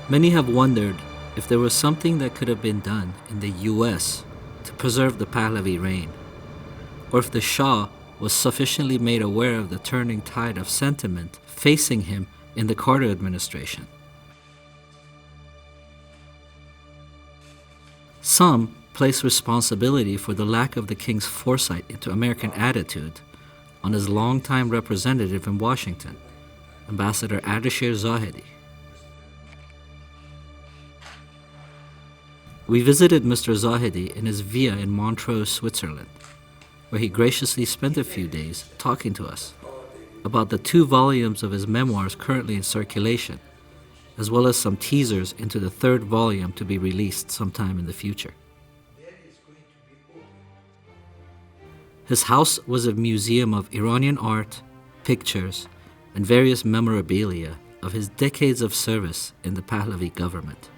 Many have wondered if there was something that could have been done in the US to preserve the Pahlavi reign, or if the Shah was sufficiently made aware of the turning tide of sentiment facing him in the Carter administration. Some place responsibility for the lack of the king's foresight into American attitude on his longtime representative in Washington, Ambassador Ardeshir Zahedi. We visited Mr. Zahedi in his villa in Montreux, Switzerland, where he graciously spent a few days talking to us about the 2 volumes of his memoirs currently in circulation, as well as some teasers into the 3rd volume to be released sometime in the future. His house was a museum of Iranian art, pictures, and various memorabilia of his decades of service in the Pahlavi government.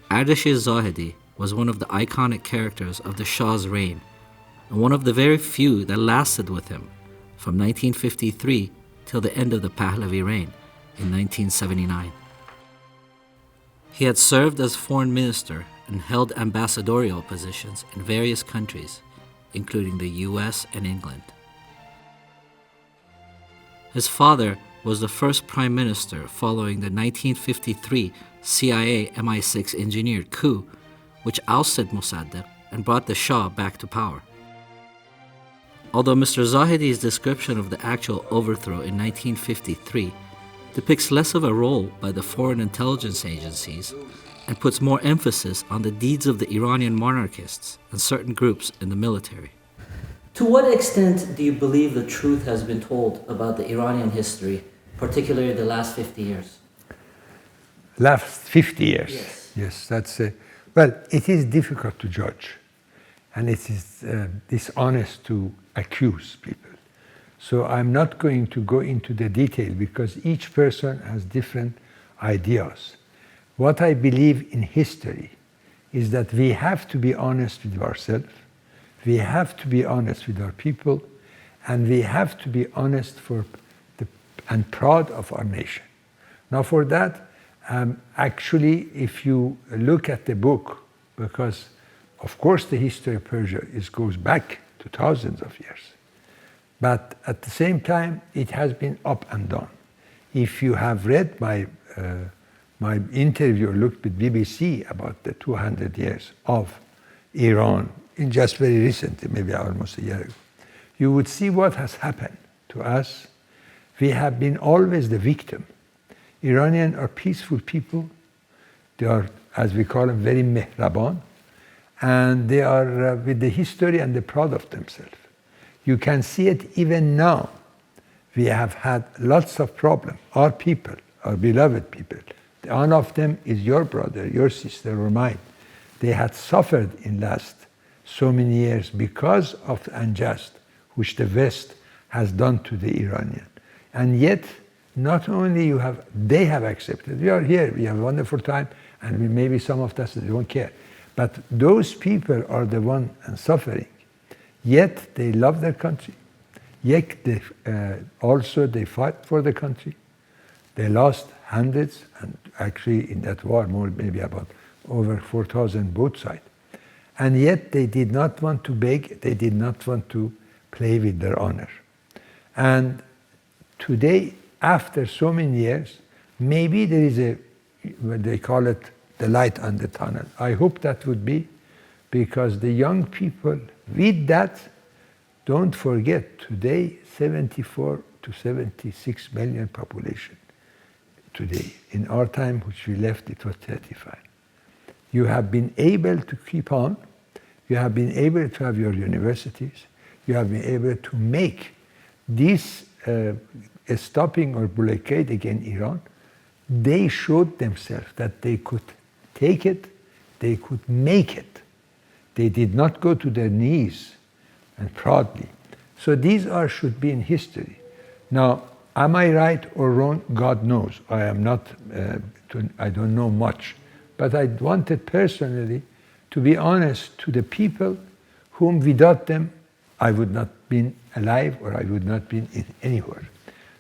Ardeshir Zahedi was one of the iconic characters of the Shah's reign, and one of the very few that lasted with him from 1953 till the end of the Pahlavi reign in 1979. He had served as foreign minister and held ambassadorial positions in various countries, including the US and England. His father was the first prime minister following the 1953 CIA MI6 engineered coup, which ousted Mossadegh and brought the Shah back to power. Although Mr. Zahedi's description of the actual overthrow in 1953 depicts less of a role by the foreign intelligence agencies and puts more emphasis on the deeds of the Iranian monarchists and certain groups in the military. To what extent do you believe the truth has been told about the Iranian history, particularly the last 50 years? Last 50 years? Yes. Yes, that's... well, it is difficult to judge, and it is dishonest to accuse people. So I'm not going to go into the detail because each person has different ideas. What I believe in history is that we have to be honest with ourselves, we have to be honest with our people, and we have to be honest and proud of our nation. Now for that, actually, if you look at the book, because of course the history of Persia goes back to thousands of years, but at the same time it has been up and down. If you have read my interview or looked with BBC about the 200 years of Iran, in just very recently, maybe almost a year ago, you would see what has happened to us. We have been always the victim. Iranians are peaceful people. They are, as we call them, very mehraban, and they are with the history and they're proud of themselves. You can see it even now. We have had lots of problems. Our people, our beloved people, one of them is your brother, your sister, or mine. They had suffered in last so many years because of the unjust which the West has done to the Iranian. And yet, not only they have accepted, we are here, we have a wonderful time, and maybe some of us don't care. But those people are the ones suffering. Yet they love their country. Yet also they fight for the country. They lost hundreds, and actually in that war, maybe about over 4,000 both sides. And yet they did not want to beg, they did not want to play with their honor. And today, after so many years, maybe there is what they call it, the light on the tunnel. I hope that would be, because the young people, with that, don't forget, today, 74 to 76 million population. Today, in our time, which we left, it was 35. You have been able to keep on, you have been able to have your universities, you have been able to make this stopping or blockade against Iran. They showed themselves that they could take it, they could make it. They did not go to their knees and proudly. So these should be in history. Now, am I right or wrong? God knows. I am not, I don't know much. But I wanted personally to be honest to the people whom without them I would not have been alive or I would not have been anywhere.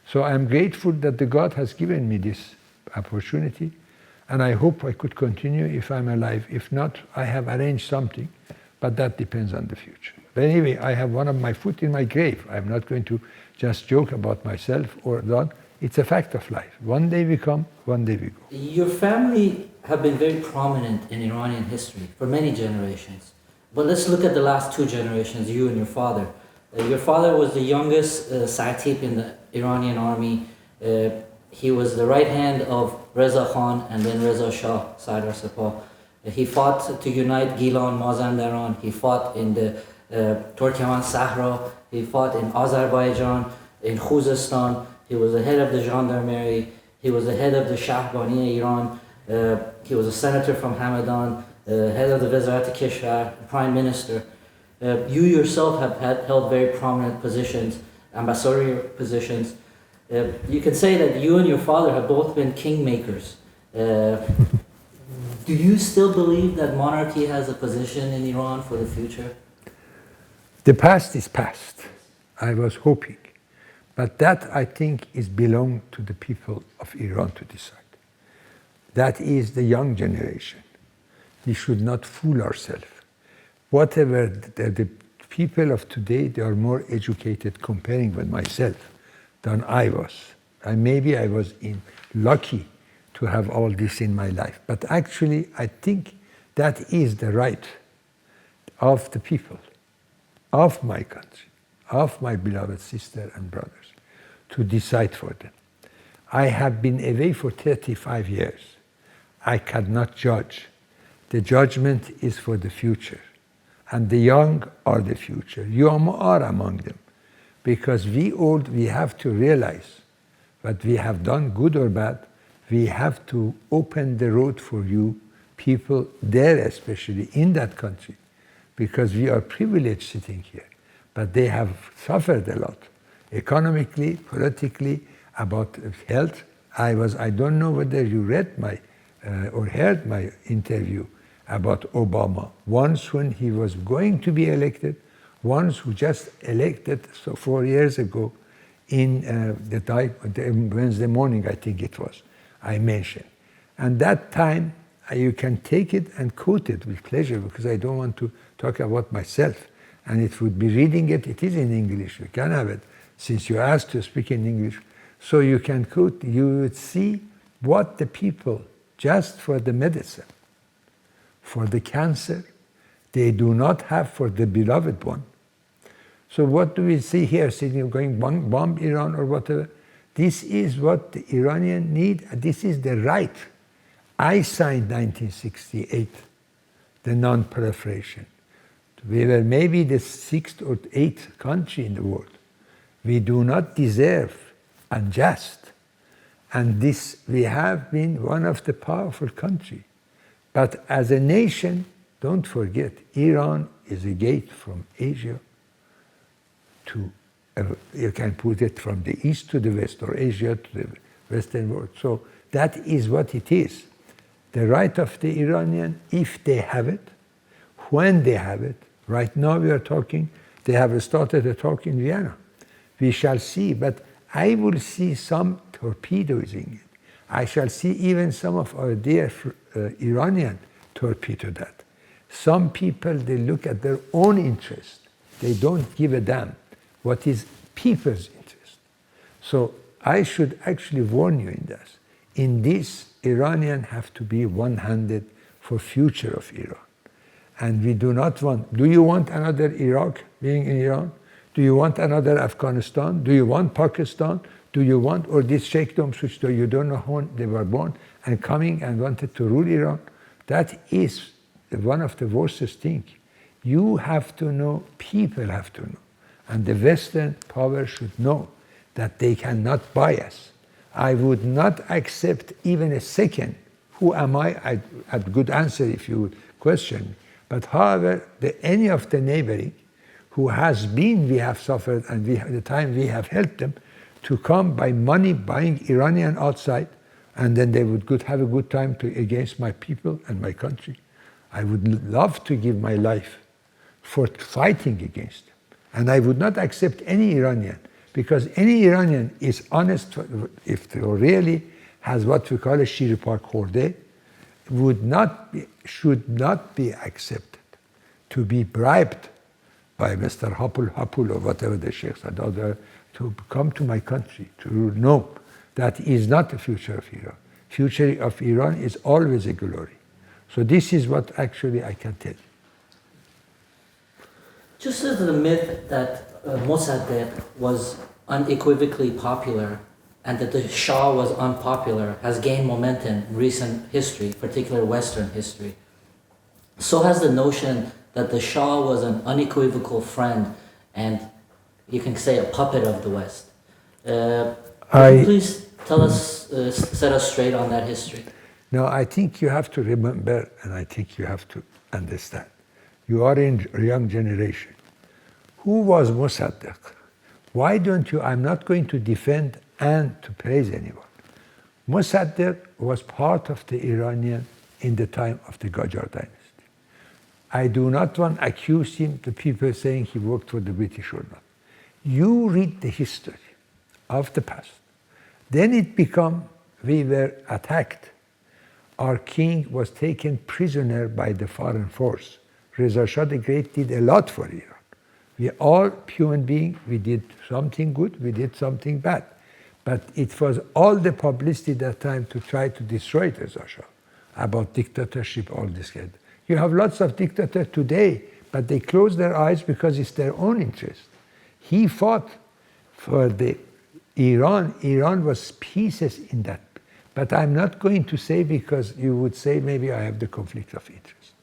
So I'm grateful that the God has given me this opportunity, and I hope I could continue if I'm alive. If not, I have arranged something, but that depends on the future. But anyway, I have one of my foot in my grave. I'm not going to just joke about myself or that. It's a fact of life. One day we come, one day we go. Your family have been very prominent in Iranian history for many generations. But let's look at the last two generations, you and your father. Your father was the youngest Sartip in the Iranian army. He was the right hand of Reza Khan and then Reza Shah, Sardar Sepah. He fought to unite Gilan, Mazandaran. He fought in the Turkmen Sahra. He fought in Azerbaijan, in Khuzestan. He was the head of the gendarmerie. He was the head of the Shahbani Iran. He was a senator from Hamadan, head of the Wazarat Kishvar, prime minister. You yourself have held very prominent positions, ambassadorial positions. You can say that you and your father have both been kingmakers. Do you still believe that monarchy has a position in Iran for the future? The past is past. I was hoping. But that, I think, is belong to the people of Iran to decide. That is the young generation. We should not fool ourselves. Whatever the people of today, they are more educated comparing with myself than I was. And maybe I was lucky to have all this in my life. But actually, I think that is the right of the people, of my country, of my beloved sister and brothers, to decide for them. I have been away for 35 years. I cannot judge. The judgment is for the future. And the young are the future. You are among them. Because we old, we have to realize what we have done, good or bad. We have to open the road for you, people there especially, in that country. Because we are privileged sitting here. But they have suffered a lot. Economically, politically, about health. I don't know whether you read my or heard my interview about Obama. Once when he was going to be elected, once who just elected, so 4 years ago, in Wednesday morning, I think it was, I mentioned. And that time, you can take it and quote it with pleasure, because I don't want to talk about myself. And it would be reading it. It is in English. You can have it, since you asked to speak in English. So you can quote, you would see what the people, just for the medicine, for the cancer, they do not have for the beloved one. So what do we see here, sitting going bomb Iran or whatever? This is what the Iranian need. This is the right. I signed 1968, the non-proliferation. We were maybe the 6th or 8th country in the world. We do not deserve unjust. And this, we have been one of the powerful countries. But as a nation, don't forget, Iran is a gate from Asia to, you can put it from the east to the west, or Asia to the Western world. So that is what it is. The right of the Iranian, if they have it, when they have it. Right now we are talking, they have started a talk in Vienna. We shall see, but I will see some torpedoes in it. I shall see even some of our dear Iranian torpedo that. Some people, they look at their own interest. They don't give a damn what is people's interest. So I should actually warn you in this. In this, Iranian have to be one-handed for future of Iran. And we do not want, do you want another Iraq being in Iran? Do you want another Afghanistan? Do you want Pakistan? Do you want, or these sheikdoms which you don't know when they were born and coming and wanted to rule Iran? That is one of the worstest things. You have to know, people have to know. And the Western power should know that they cannot buy us. I would not accept even a second. Who am I? I had good answer if you would question me. But however, any of the neighboring who has been, we have suffered, and the time we have helped them to come by money buying Iranian outside, and then they would have a good time against my people and my country. I would love to give my life for fighting against them. And I would not accept any Iranian, because any Iranian is honest if they really has what we call a shir park khorde, should not be accepted to be bribed by Mr. Hapul or whatever the sheikhs are, to come to my country, to know that is not the future of Iran. Future of Iran is always a glory. So this is what actually I can tell you. Just as the myth that Mossadegh was unequivocally popular and that the Shah was unpopular has gained momentum in recent history, particularly Western history, so has the notion that the Shah was an unequivocal friend and, you can say, a puppet of the West. Could you please tell us, set us straight on that history? No, I think you have to remember, and I think you have to understand. You are in a young generation. Who was Mossadegh? Why don't you? I'm not going to defend and to praise anyone. Mossadegh was part of the Iranian in the time of the Qajar dynasty. I do not want to accuse him, the people saying he worked for the British or not. You read the history of the past. Then it became, we were attacked. Our king was taken prisoner by the foreign force. Reza Shah the Great did a lot for Iran. We all human beings, we did something good, we did something bad. But it was all the publicity that time to try to destroy Reza Shah, about dictatorship, all this kind. You have lots of dictators today, but they close their eyes because it's their own interest. He fought for the Iran. Iran was pieces in that. But I'm not going to say, because you would say maybe I have the conflict of interest.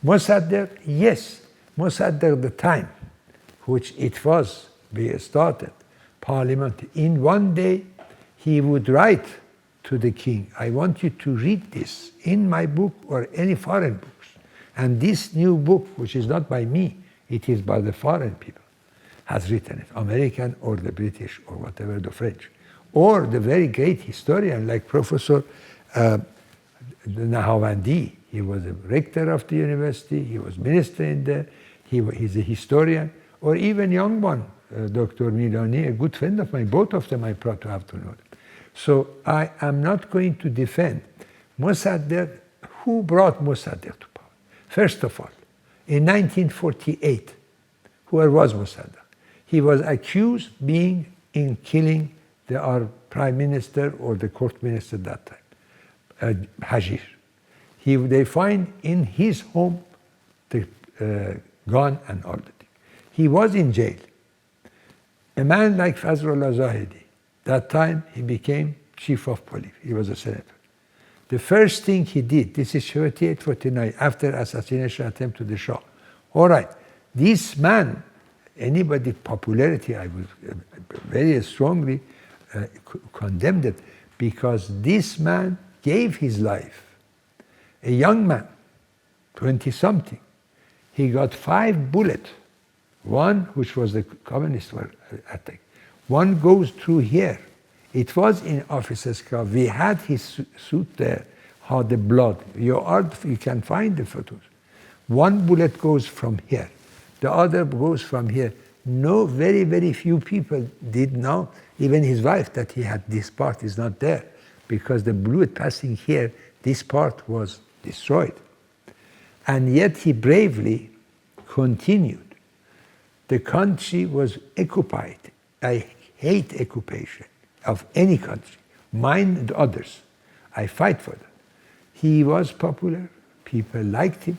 Mossadegh, yes, Mossadegh the time, which it was, we started, parliament, in one day he would write to the king, I want you to read this in my book or any foreign books. And this new book, which is not by me, it is by the foreign people, has written it, American or the British or whatever, the French. Or the very great historian like Professor Nahavandi. He was a rector of the university, he was minister in there, he's a historian. Or even young one, Dr. Milani, a good friend of mine, both of them I'm proud to have to know them. So I am not going to defend Mossadegh. Who brought Mossadegh to power? First of all, in 1948, where was Mossadegh? He was accused being in killing our prime minister or the court minister at that time, Hajir. They find in his home the gun and all that. He was in jail. A man like Fazlullah Zahedi, that time he became chief of police. He was a senator. The first thing he did, this is 38, 49, after assassination attempt to the Shah. All right, this man, anybody popularity, I would very strongly condemned it, because this man gave his life. A young man, 20-something, he got 5 bullets. One, which was the communist attack. One goes through here. It was in officer's car. We had his suit there, how the blood. You can find the photos. One bullet goes from here. The other goes from here. No, very, very few people did know, even his wife, that he had this part is not there, because the bullet passing here, this part was destroyed. And yet he bravely continued. The country was occupied. I hate occupation of any country, mine and others. I fight for that. He was popular, people liked him,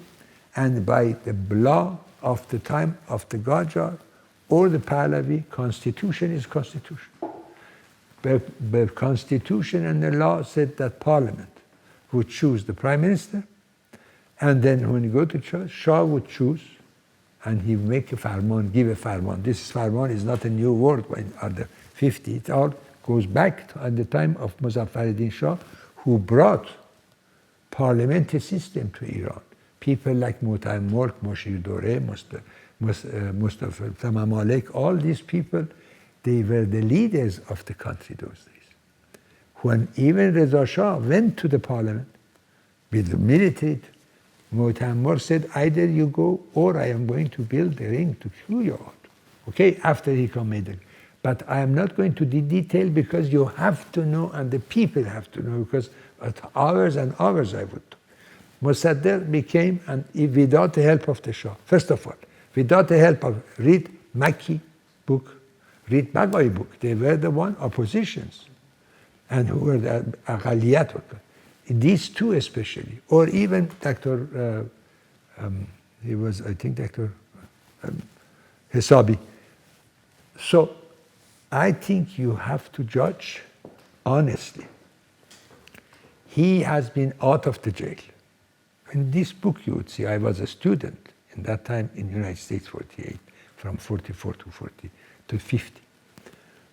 and by the law of the time of the Qajar or the Pahlavi, constitution is constitution. The constitution and the law said that parliament would choose the prime minister, and then when you go to church, Shah would choose, and he would make a farman, give a farman. This farman is not a new word in the 50s. It all goes back to at the time of Muzaffaruddin Shah, who brought parliamentary system to Iran. People like Mu'tasim Mulk, Moshir Dore, Mustafa Tamamalek, all these people, they were the leaders of the country those days. When even Reza Shah went to the parliament with the military, Mu'tasim Mulk said, either you go or I am going to build a ring to kill you out. Okay, after he committed. But I am not going to detail because you have to know and the people have to know, because hours and hours I would do. Mossadegh became, and without the help of the Shah, first of all, without the help of, read Makki book, read Baghai book, they were the one oppositions, and who were the Aqaliyat. These two especially, or even Dr. He was, I think, Dr. Hisabi. So I think you have to judge honestly. He has been out of the jail. In this book you would see, I was a student in that time in the United States, 48, from 44 to 40 to 50.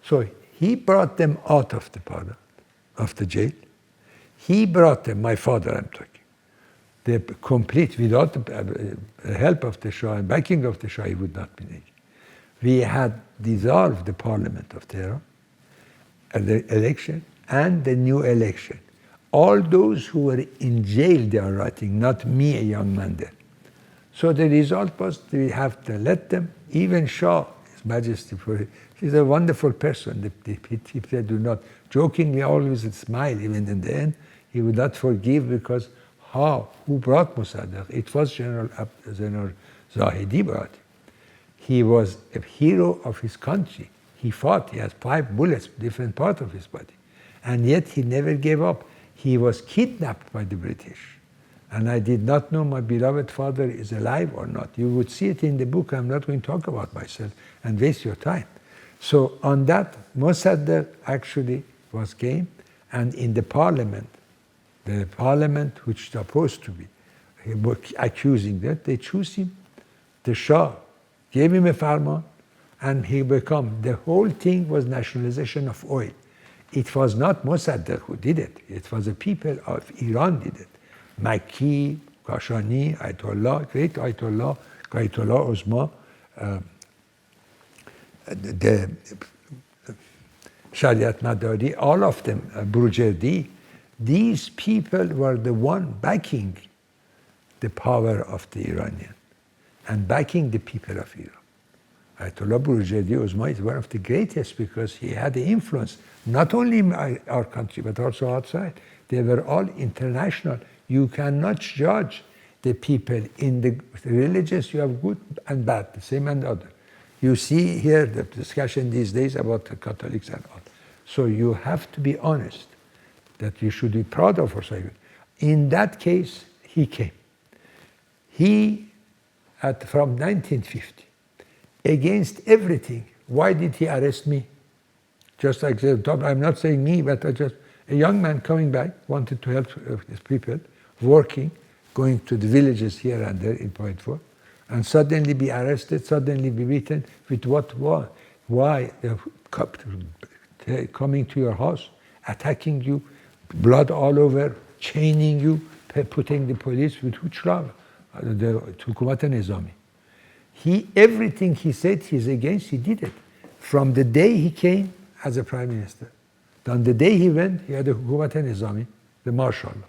So he brought them out of the jail. He brought them, my father I'm talking, the complete, without the help of the Shah and backing of the Shah, he would not be naked. We had dissolved the parliament of Tehran, the election, and the new election. All those who were in jail, they are writing, not me, a young man there. So the result was we have to let them, even Shah, His Majesty, he's a wonderful person. The people do not, jokingly always smile, even in the end. He would not forgive because who brought Mossadegh? It was General Zahedi brought him. He was a hero of his country. He fought, he has 5 bullets, different part of his body. And yet he never gave up. He was kidnapped by the British. And I did not know my beloved father is alive or not. You would see it in the book. I'm not going to talk about myself and waste your time. So on that, Mossadegh actually came, and in the parliament which is supposed to be accusing that, they choose him. The Shah gave him a farman, and he became, the whole thing was nationalization of oil. It was not Mossadegh who did it. It was the people of Iran did it. Makki, Kashani, Ayatollah, great Ayatollah, Uzma, the Shariat Madari, all of them, Burjardi. These people were the one backing the power of the Iranian and backing the people of Iran. Ayatollah Burjardi Uzma is one of the greatest because he had the influence, not only in our country, but also outside. They were all international. You cannot judge the people in the religious. You have good and bad, the same and other. You see here the discussion these days about the Catholics and all. So you have to be honest that you should be proud of yourself. In that case, he came. From 1950, against everything. Why did he arrest me? Just like the top, I'm not saying me, but just a young man coming back, wanted to help his people, working, going to the villages here and there in Point 4, and suddenly be arrested, suddenly be beaten with what war? Why? Coming to your house, attacking you, blood all over, chaining you, putting the police with which law? The Hukumat Nizami. Everything he said he's against, he did it. From the day he came as a prime minister, on the day he went, he had the Hukumat Nizami, the martial law.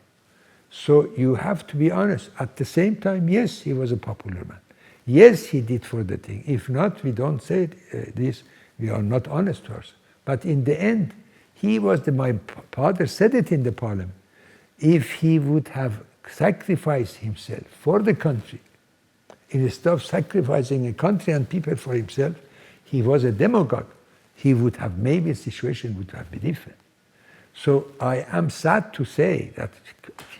So you have to be honest. At the same time, yes, he was a popular man. Yes, he did for the thing. If not, we don't say this. We are not honest to ourselves. But in the end, my father said it in the parliament. If he would have sacrificed himself for the country, instead of sacrificing a country and people for himself, he was a demagogue. He would have, maybe the situation would have been different. So I am sad to say that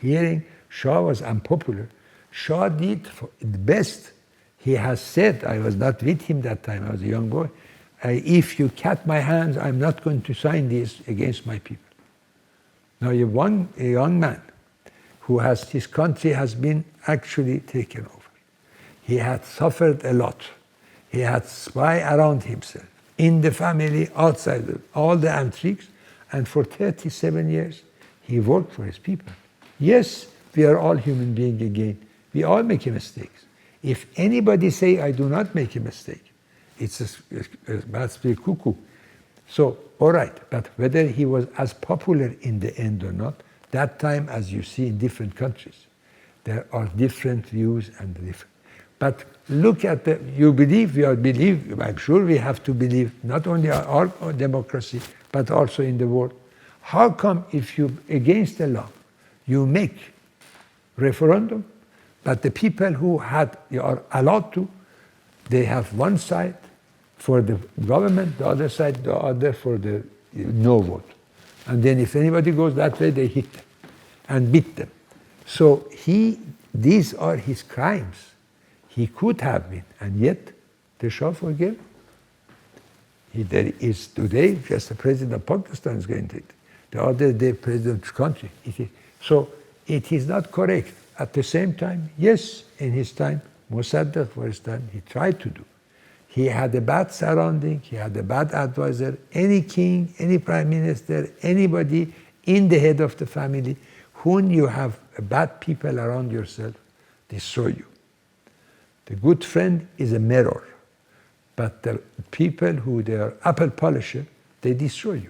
hearing Shah was unpopular. Shah did the best. He has said, I was not with him that time, I was a young boy, if you cut my hands, I'm not going to sign this against my people. Now a young man who his country has been actually taken over. He had suffered a lot. He had spy around himself, in the family, outside, all the intrigues, and for 37 years, he worked for his people. Yes, we are all human beings again. We all make mistakes. If anybody say, I do not make a mistake, it must be cuckoo. So, all right, but whether he was as popular in the end or not, that time, as you see in different countries, there are different views and different. But look at you believe, I'm sure we have to believe not only our democracy, but also in the world. How come if you, against the law, you make referendum, but the people who are allowed to, they have one side for the government, the other side, the other for the no vote. And then if anybody goes that way, they hit them and beat them. So these are his crimes. He could have been, and yet the Shah forgave. There is today just the president of Pakistan is going to it. The other day, president of the country. So it is not correct. At the same time, yes, in his time, Mossadegh, for his time, he tried to do. He had a bad surrounding, he had a bad advisor. Any king, any prime minister, anybody in the head of the family, when you have bad people around yourself, destroy you. The good friend is a mirror, but the people who they are apple polisher, they destroy you.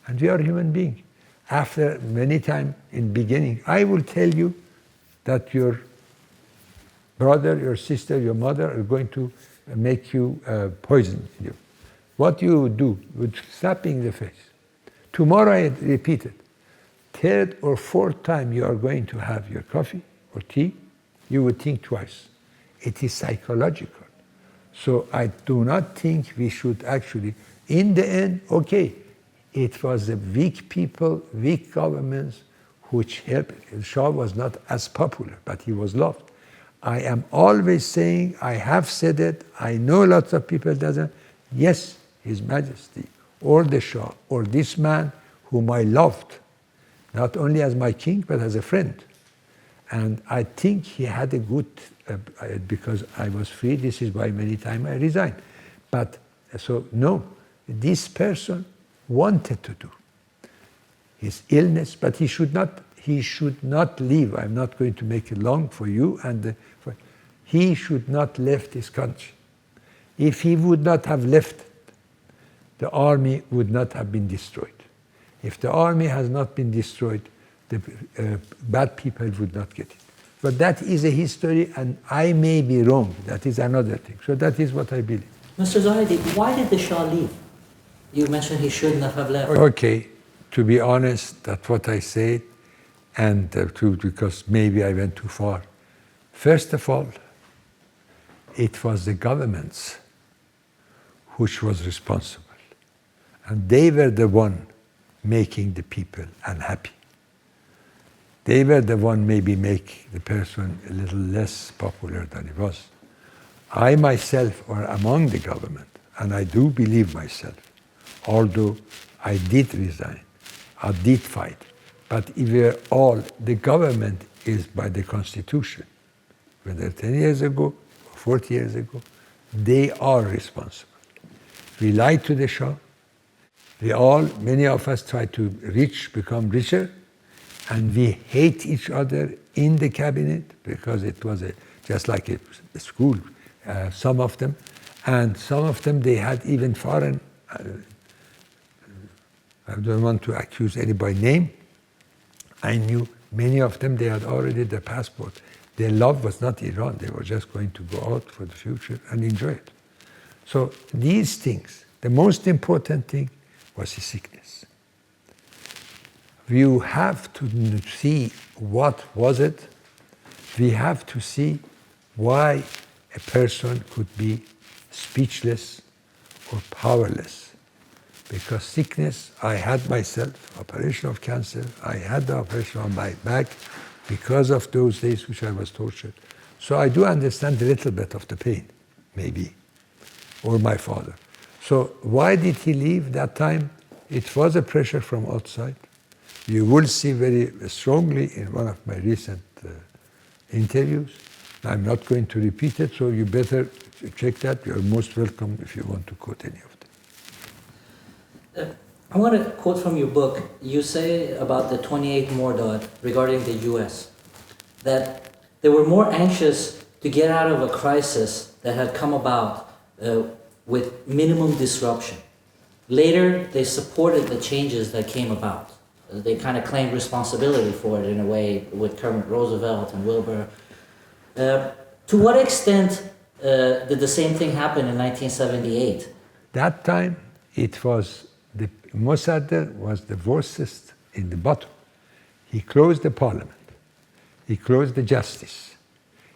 And we are human beings. After many times in beginning, I will tell you that your brother, your sister, your mother are going to make you poison you. What you would do, you would slap in the face. Tomorrow I repeat it. Third or fourth time you are going to have your coffee or tea, you would think twice. It is psychological. So I do not think we should actually, in the end, okay, it was the weak people, weak governments which helped. Shah was not as popular, but he was loved. I am always saying, I have said it, I know lots of people doesn't. Yes, His Majesty, or the Shah, or this man whom I loved, not only as my king, but as a friend. And I think he had a good, because I was free, this is why many times I resigned. But, so no, this person wanted to do his illness, but he should not leave. I'm not going to make it long for you, and he should not left his country. If he would not have left, the army would not have been destroyed. If the army has not been destroyed, the bad people would not get it. But that is a history, and I may be wrong. That is another thing. So that is what I believe. Mr. Zahedi, why did the Shah leave? You mentioned he shouldn't have left. Okay, to be honest, that's what I said, and because maybe I went too far. First of all, it was the governments which was responsible. And they were the one making the people unhappy. They were the one maybe make the person a little less popular than he was. I myself are among the government, and I do believe myself, although I did resign, I did fight. But if we are all, the government is by the Constitution, whether 10 years ago or 40 years ago, they are responsible. We lied to the Shah. Many of us try to become richer, and we hate each other in the cabinet because it was just like a school, some of them. And some of them, they had even foreign, I don't want to accuse anybody by name. I knew many of them, they had already the passport. Their love was not Iran. They were just going to go out for the future and enjoy it. So these things, the most important thing was his sickness. You have to see what was it. We have to see why a person could be speechless or powerless. Because sickness, I had myself, operation of cancer, I had the operation on my back because of those days which I was tortured. So I do understand a little bit of the pain, maybe, or my father. So why did he leave that time? It was a pressure from outside. You will see very strongly in one of my recent interviews. I'm not going to repeat it, so you better check that. You're most welcome if you want to quote any of them. I want to quote from your book. You say about the 28th Mordad regarding the U.S. that they were more anxious to get out of a crisis that had come about with minimum disruption. Later, they supported the changes that came about. They kind of claimed responsibility for it in a way with Kermit Roosevelt and Wilbur. To what extent did the same thing happen in 1978? That time, it was the Mossadegh was the worstest in the bottom. He closed the parliament. He closed the justice.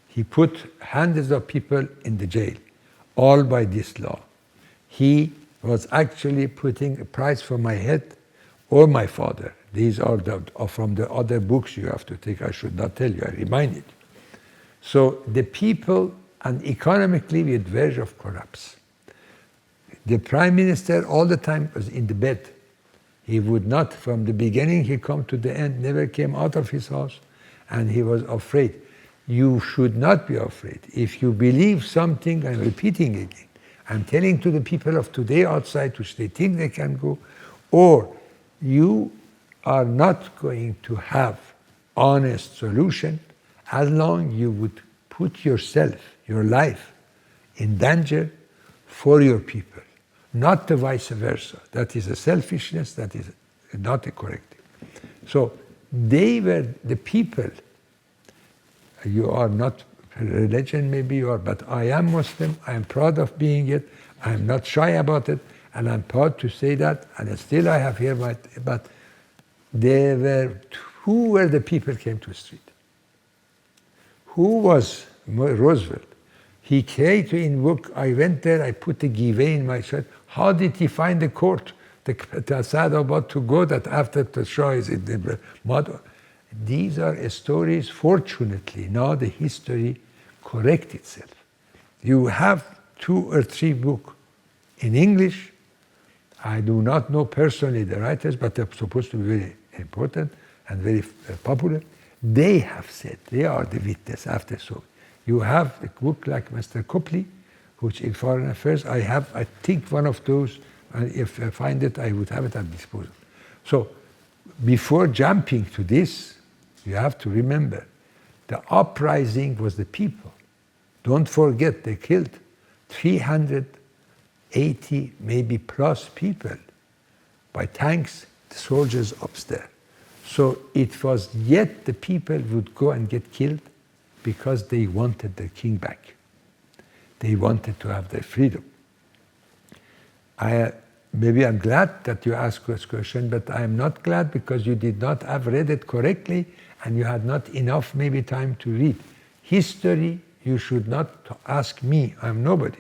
He put hundreds of people in the jail, all by this law. He was actually putting a price for my head or my father. These are from the other books you have to take. I should not tell you, I reminded you. So the people, and economically, we had verge of collapse. The prime minister all the time was in the bed. He would not, from the beginning, he come to the end, never came out of his house, and he was afraid. You should not be afraid. If you believe something, I'm repeating again, I'm telling to the people of today outside which they think they can go, or you are not going to have honest solution as long you would put yourself, your life, in danger for your people, not the vice versa. That is a selfishness, that is not a corrective. So they were the people. You are not religion, maybe you are, but I am Muslim, I am proud of being it, I am not shy about it, and I'm proud to say that, and still I have here my, but who were the people came to the street? Who was Roosevelt? He came to invoke, I went there, I put the giveaway in my shirt. How did he find the court? The Assad about to go that after the Shah is in the mud. These are stories, fortunately, now the history corrects itself. You have 2 or 3 books in English. I do not know personally the writers, but they're supposed to be very important and very popular. They have said, they are the witness after so. You have a book like Mr. Copley, which in Foreign Affairs, I think one of those, and if I find it, I would have it at disposal. So before jumping to this, you have to remember, the uprising was the people. Don't forget, they killed 380, maybe plus people by tanks, the soldiers upstairs. So it was yet the people would go and get killed because they wanted their king back. They wanted to have their freedom. Maybe I'm glad that you asked this question, but I am not glad because you did not have read it correctly and you had not enough maybe time to read. History, you should not ask me, I'm nobody.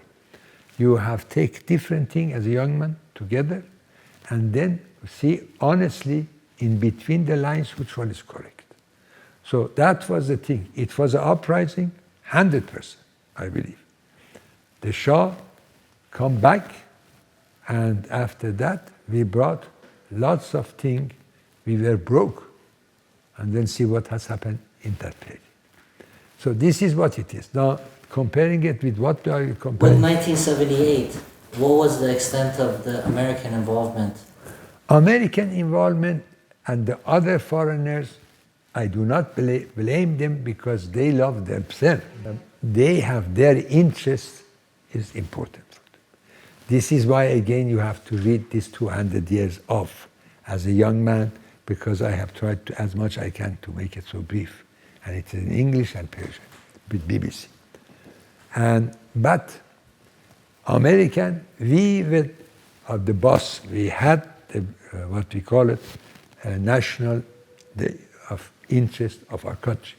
You have take different things as a young man together and then see honestly in between the lines which one is correct. So that was the thing. It was an uprising, 100%, I believe. The Shah come back, and after that we brought lots of things. We were broke, and then see what has happened in that period. So this is what it is. Now, comparing it with what are you comparing? With 1978, what was the extent of the American involvement? American involvement and the other foreigners, I do not blame them because they love themselves. They have their interest is important for them. This is why, again, you have to read this 200 years of as a young man, because I have tried to, as much I can to make it so brief. And it's in English and Persian with BBC. But American, we were the boss. We had what we call it, national of interest of our country.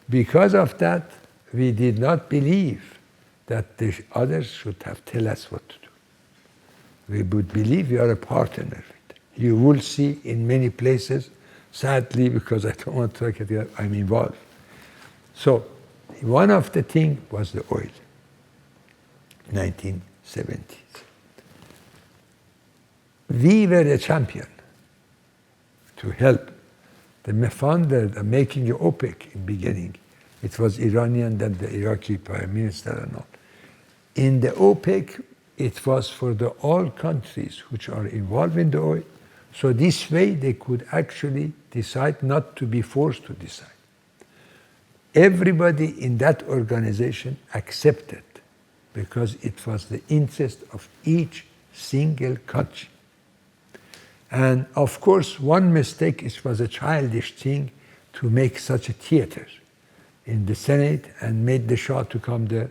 Because of that, we did not believe that the others should have tell us what to do. We would believe we are a partner. You will see in many places, sadly, because I don't want to talk about it, I'm involved. So one of the things was the oil, 1970s. We were the champion to help. The founder, the making of OPEC in the beginning, it was Iranian, then the Iraqi prime minister and all. In the OPEC, it was for the all countries which are involved in the oil, so this way they could actually decide not to be forced to decide. Everybody in that organization accepted because it was the interest of each single country. And of course, one mistake, it was a childish thing to make such a theater. in the Senate and made the Shah to come there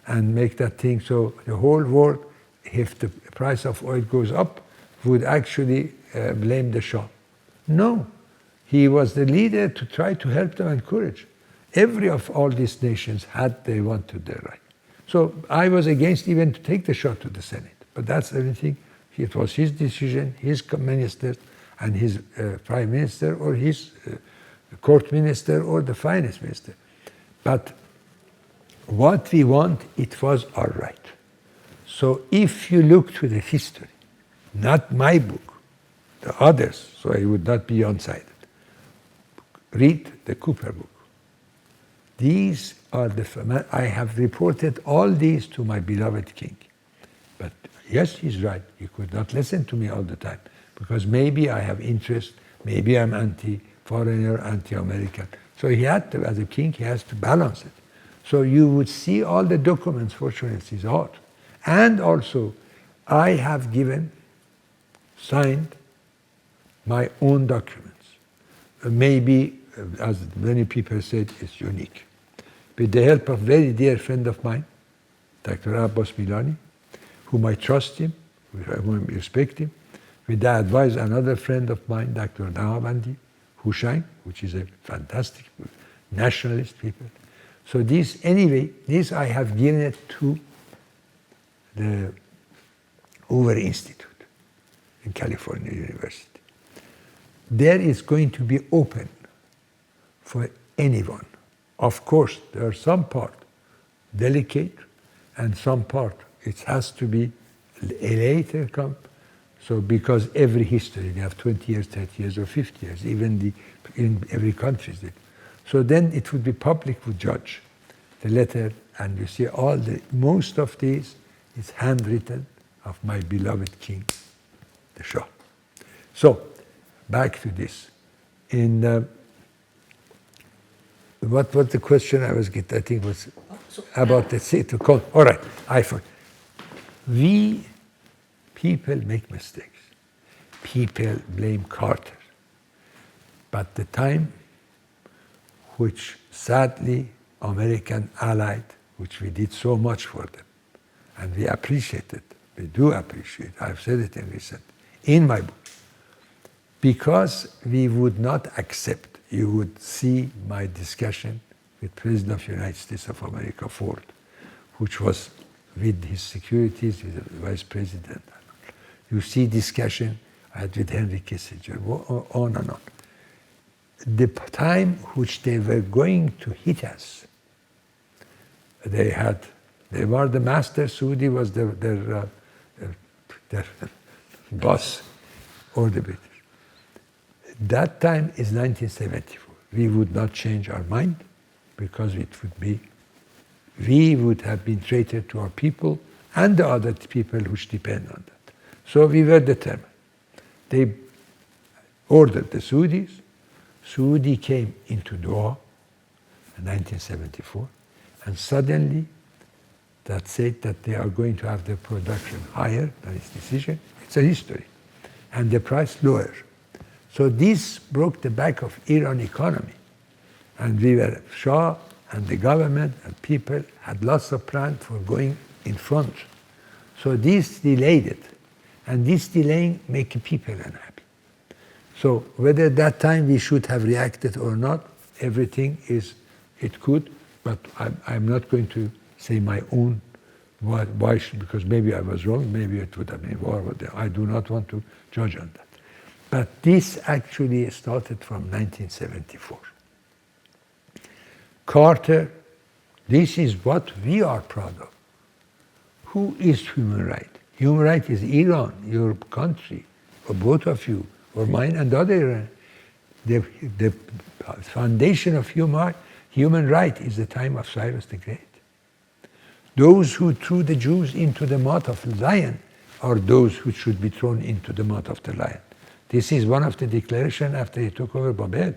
and make that thing so the whole world, if the price of oil goes up, would actually blame the Shah. No, he was the leader to try to help them encourage. Every of all these nations had, they wanted their right. So I was against even to take the Shah to the Senate, but that's everything. It was his decision, his ministers, and his prime minister, or his court minister, or the finance minister. But what we want, it was our right. So if you look to the history, not my book, the others, so I would not be one-sided, read the Cooper book. These are the, I have reported all these to my beloved king. But yes, he's right. He could not listen to me all the time because maybe I have interest, maybe I'm anti-foreigner, anti-American. So he had to, as a king, he has to balance it. So you would see all the documents, fortunately, is out. And also, I have signed my own documents. Maybe, as many people said, it's unique. With the help of a very dear friend of mine, Dr. Abbas Milani, whom I trust him, whom I respect him, with the advice of another friend of mine, Dr. Nawabandi Hushain, which is a fantastic nationalist people. So this, anyway, this I have given it to the Hoover Institute in California University. There is going to be open for anyone. Of course, there are some part delicate and some part it has to be a later come. So because every history, they have 20 years, 30 years, or 50 years, even in every country. So then it would be public would judge the letter, and you see most of these is handwritten of my beloved king, the Shah. So, back to this. What was the question I was getting? I think was about the city. All right, I forgot. We people make mistakes. People blame Carter. But the time which sadly American allied, which we did so much for them, and we appreciate it, we do appreciate, I've said it in my book, because we would not accept, you would see my discussion with President of the United States of America, Ford, which was with his securities, with the Vice President. You see discussion I had with Henry Kissinger, on and on. The time which they were going to hit us, they were the master, Saudi was their boss, or the British. That time is 1974. We would not change our mind because it would be, we would have been traitor to our people and the other people which depend on that. So we were determined. They ordered the Saudis. Saudi came into Doha in 1974, and suddenly that said that they are going to have their production higher than its decision. It's a history. And the price lower. So this broke the back of Iran economy. And we were, Shah and the government and people had lots of plans for going in front. So this delayed it. And this delaying make people unhappy. So whether at that time we should have reacted or not, everything is, it could, but I'm not going to say my own why should, because maybe I was wrong, maybe it would have been war. I do not want to judge on that. But this actually started from 1974. Carter, this is what we are proud of. Who is human right? Human right is Iran, your country, or both of you, or mine and the other Iran. The foundation of human right is the time of Cyrus the Great. Those who threw the Jews into the mouth of the lion are those who should be thrown into the mouth of the lion. This is one of the declarations after he took over Babel.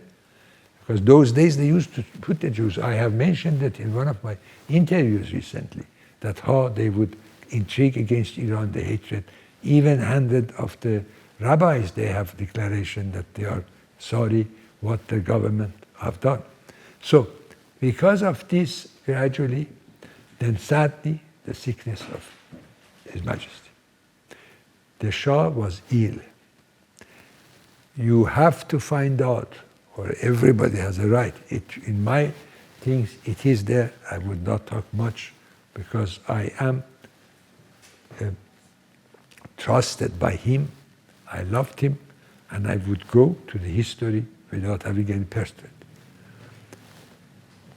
Because those days they used to put the Jews. I have mentioned it in one of my interviews recently, that how they would intrigue against Iran, the hatred. Even 100 of the rabbis, they have declaration that they are sorry what the government have done. So Because of this, gradually, then sadly, the sickness of His Majesty. The Shah was ill. You have to find out, or everybody has a right. In my things, it is there. I would not talk much because I am trusted by him. I loved him, and I would go to the history without having any perspective.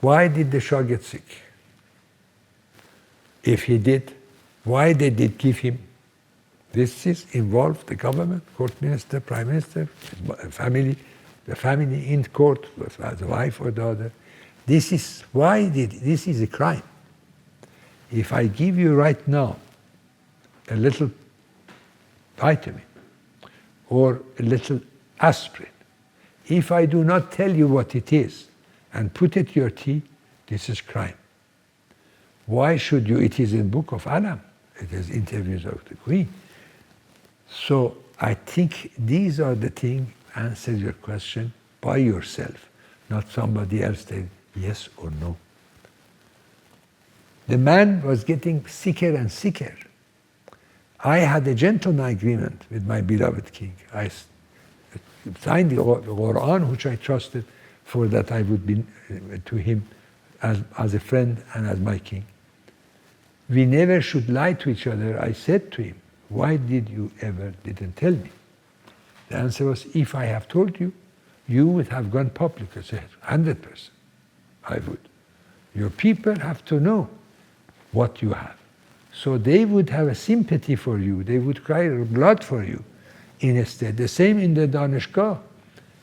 Why did the Shah get sick? If he did, why they did give him? This is involved the government, court minister, prime minister, family, the family in court, the wife or the other. This is this is a crime. If I give you right now a little vitamin or a little aspirin, if I do not tell you what it is and put it in your tea, this is crime. Why should you? It is in Book of Alam. It is interviews of the Queen. So I think these are the things, answer your question by yourself, not somebody else saying yes or no. The man was getting sicker and sicker. I had a gentleman agreement with my beloved king. I signed the Quran, which I trusted, for that I would be to him as a friend and as my king. We never should lie to each other. I said to him, why did you ever didn't tell me? The answer was, if I have told you, you would have gone public. I said, 100%. I would. Your people have to know what you have. So they would have a sympathy for you. They would cry blood for you instead. The same in the Danishgah.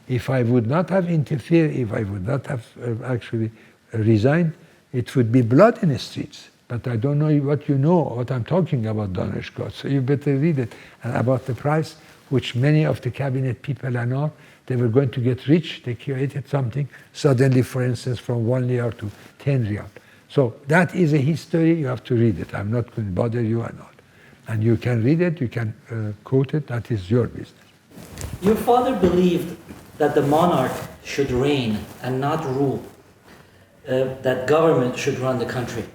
If I would not have interfered, if I would not have actually resigned, it would be blood in the streets. But I don't know what you know, what I'm talking about, Danishgah. So you better read it. And about the price, which many of the cabinet people are now, they were going to get rich. They created something. Suddenly, for instance, from 1 riyal to 10 riyal. So that is a history. You have to read it. I'm not going to bother you or not. And you can read it. You can quote it. That is your business. Your father believed that the monarch should reign and not rule, that government should run the country.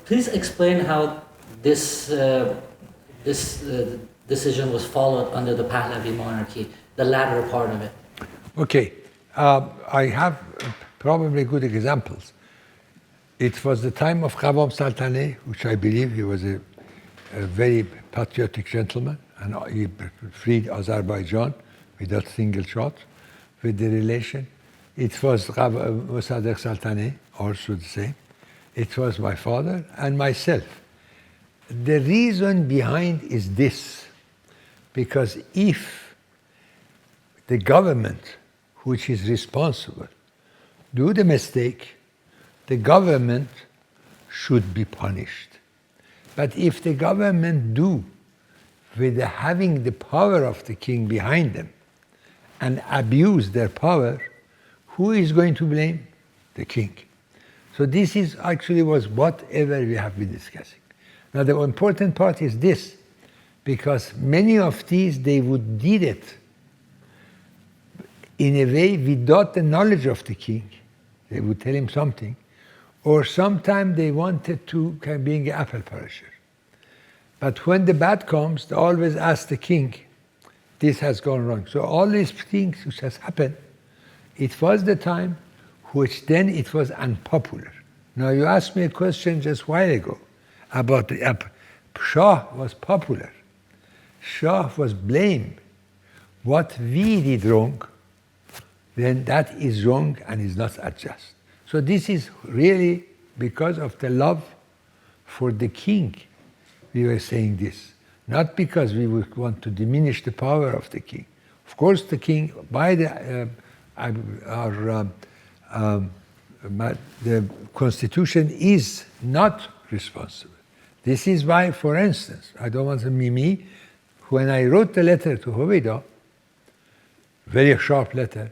Please explain how this decision was followed under the Pahlavi monarchy, the latter part of it. Okay, I have probably good examples. It was the time of Qawam Sultaneh, which I believe he was a very patriotic gentleman, and he freed Azerbaijan without single shot with the relation. It was Mossadegh Sultaneh, also the same. It was my father and myself. The reason behind is this, because if the government, which is responsible, do the mistake, the government should be punished. But if the government do, with having the power of the king behind them, and abuse their power, who is going to blame? The king. So this is actually was whatever we have been discussing. Now the important part is this, because many of these, they would did it in a way without the knowledge of the king. They would tell him something, or sometimes they wanted to being an apple polisher. But when the bad comes, they always ask the king, this has gone wrong. So all these things which has happened, it was the time which then it was unpopular. Now you asked me a question just a while ago about the Shah was popular. Shah was blamed. What we did wrong, then that is wrong and is not adjust. So this is really because of the love for the king we were saying this. Not because we would want to diminish the power of the king. Of course the king, by the constitution is not responsible. This is why, for instance, I don't want to me, when I wrote the letter to Hoveyda, very sharp letter,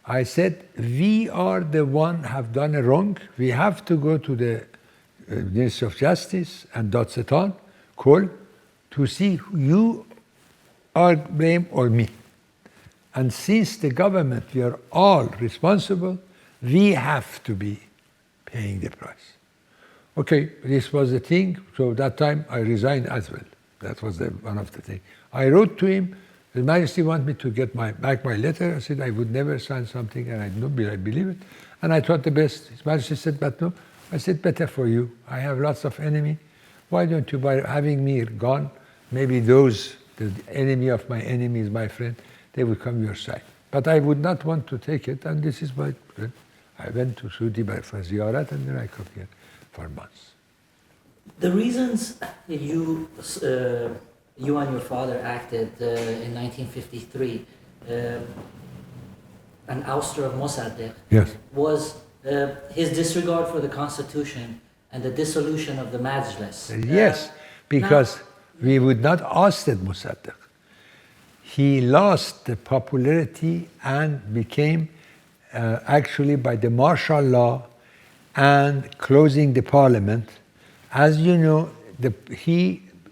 I said, we are the one have done a wrong. We have to go to the Ministry of Justice and Datsetan, call, to see who you are blame or me. And since the government, we are all responsible, we have to be paying the price. Okay, this was the thing. So that time I resigned as well. That was one of the things. I wrote to him, His Majesty wanted me to get back my letter. I said I would never sign something, and I believe it. And I thought the best. His Majesty said, but no. I said, better for you. I have lots of enemy. Why don't you, by having me gone, maybe those, the enemy of my enemy is my friend, they will come your side. But I would not want to take it, and this is why I went to Saudi for ziyarat, and then I come here for months. The reasons you and your father acted in 1953, an ouster of Mossadegh, yes, was his disregard for the constitution and the dissolution of the Majlis. Yes, because we would not ousted Mossadegh. He lost the popularity and became actually by the martial law and closing the parliament. As you know,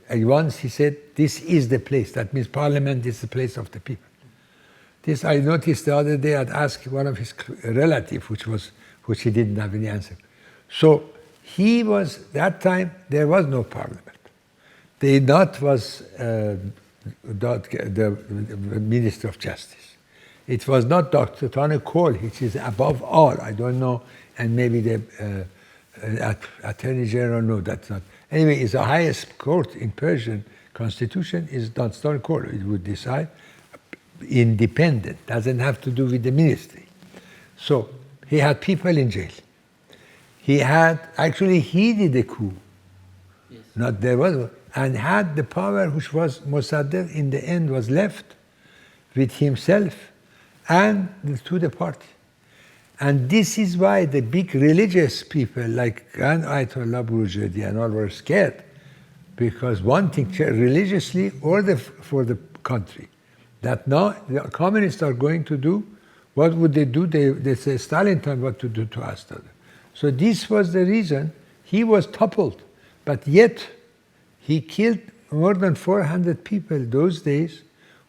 once he said, this is the place. That means parliament is the place of the people. This I noticed the other day. I'd asked one of his relatives, which he didn't have any answer. So he was, that time, there was no parliament. The Dot was the Minister of Justice. It was not Dr. Tane Kohl, which is above all. I don't know, and maybe the Attorney General, no, that's not. Anyway, it's the highest court in Persian constitution is Dr. Tane Kohl. It would decide independent, doesn't have to do with the ministry. So he had people in jail. He did the coup. Yes. Not there was, and had the power which was Mossadegh in the end was left with himself and to the party. And this is why the big religious people like Grand Ayatollah Burjadi and all were scared, because one thing religiously or for the country, that now the communists are going to do, what would they do? They say Stalin time what to do to us. So this was the reason he was toppled, but yet he killed more than 400 people those days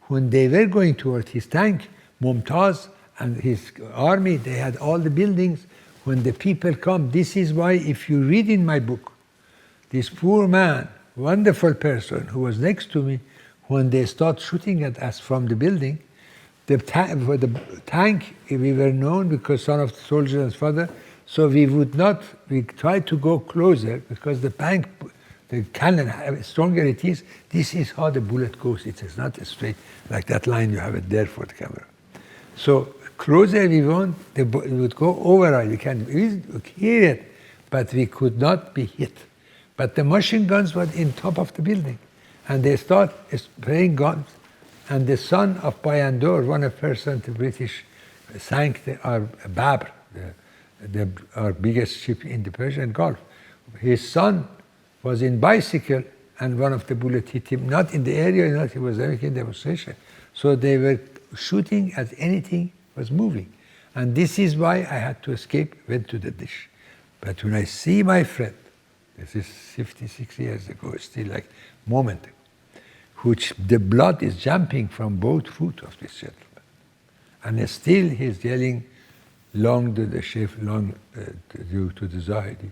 when they were going toward his tank, Mumtaz and his army, they had all the buildings. When the people come, this is why if you read in my book, this poor man, wonderful person who was next to me, when they start shooting at us from the building, for the tank, we were known because son of the soldier and father, so we tried to go closer because the tank, the cannon, stronger it is, this is how the bullet goes. It is not straight, like that line you have it there for the camera. So closer we went, it would go over, we can hear it, but we could not be hit. But the machine guns were in top of the building, and they start spraying guns, and the son of Bayandor, one of the British, sank our Babr, our biggest ship in the Persian Gulf. His son was in bicycle, and one of the bullets hit him, not in the area, he was making demonstration. So they were shooting at anything was moving. And this is why I had to escape, went to the dish. But when I see my friend, this is 56 years ago, still like moment ago, which the blood is jumping from both foot of this gentleman. And still he's yelling, long to the Sheikh, long to the Zahedi.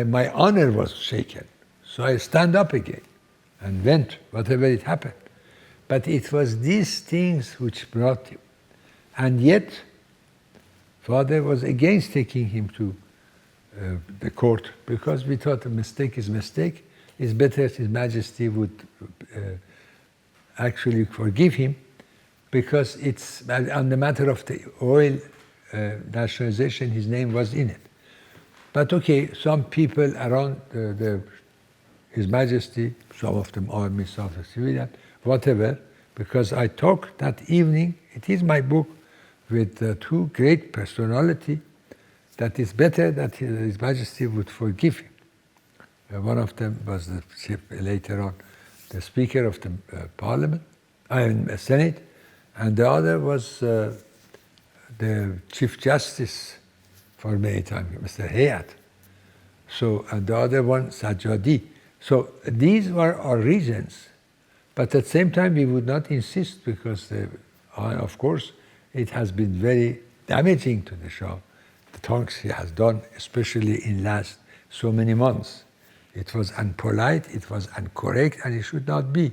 My honor was shaken. So I stand up again and went, whatever it happened. But it was these things which brought him. And yet, father was against taking him to the court because we thought a mistake is mistake. It's better if His Majesty would actually forgive him, because it's on the matter of the oil nationalization, his name was in it. But okay, some people around His Majesty, some of them army, some of them civilian, whatever, because I talked that evening, it is my book, with two great personality, that it's better that His Majesty would forgive him. One of them was later on the Speaker of the Parliament, Senate, and the other was the Chief Justice for many times, Mr. Hayat. So, and the other one, Sajjadi. So these were our reasons, but at the same time we would not insist, because of course it has been very damaging to the Shah the talks he has done, especially in last so many months. It was unpolite, it was incorrect, and it should not be.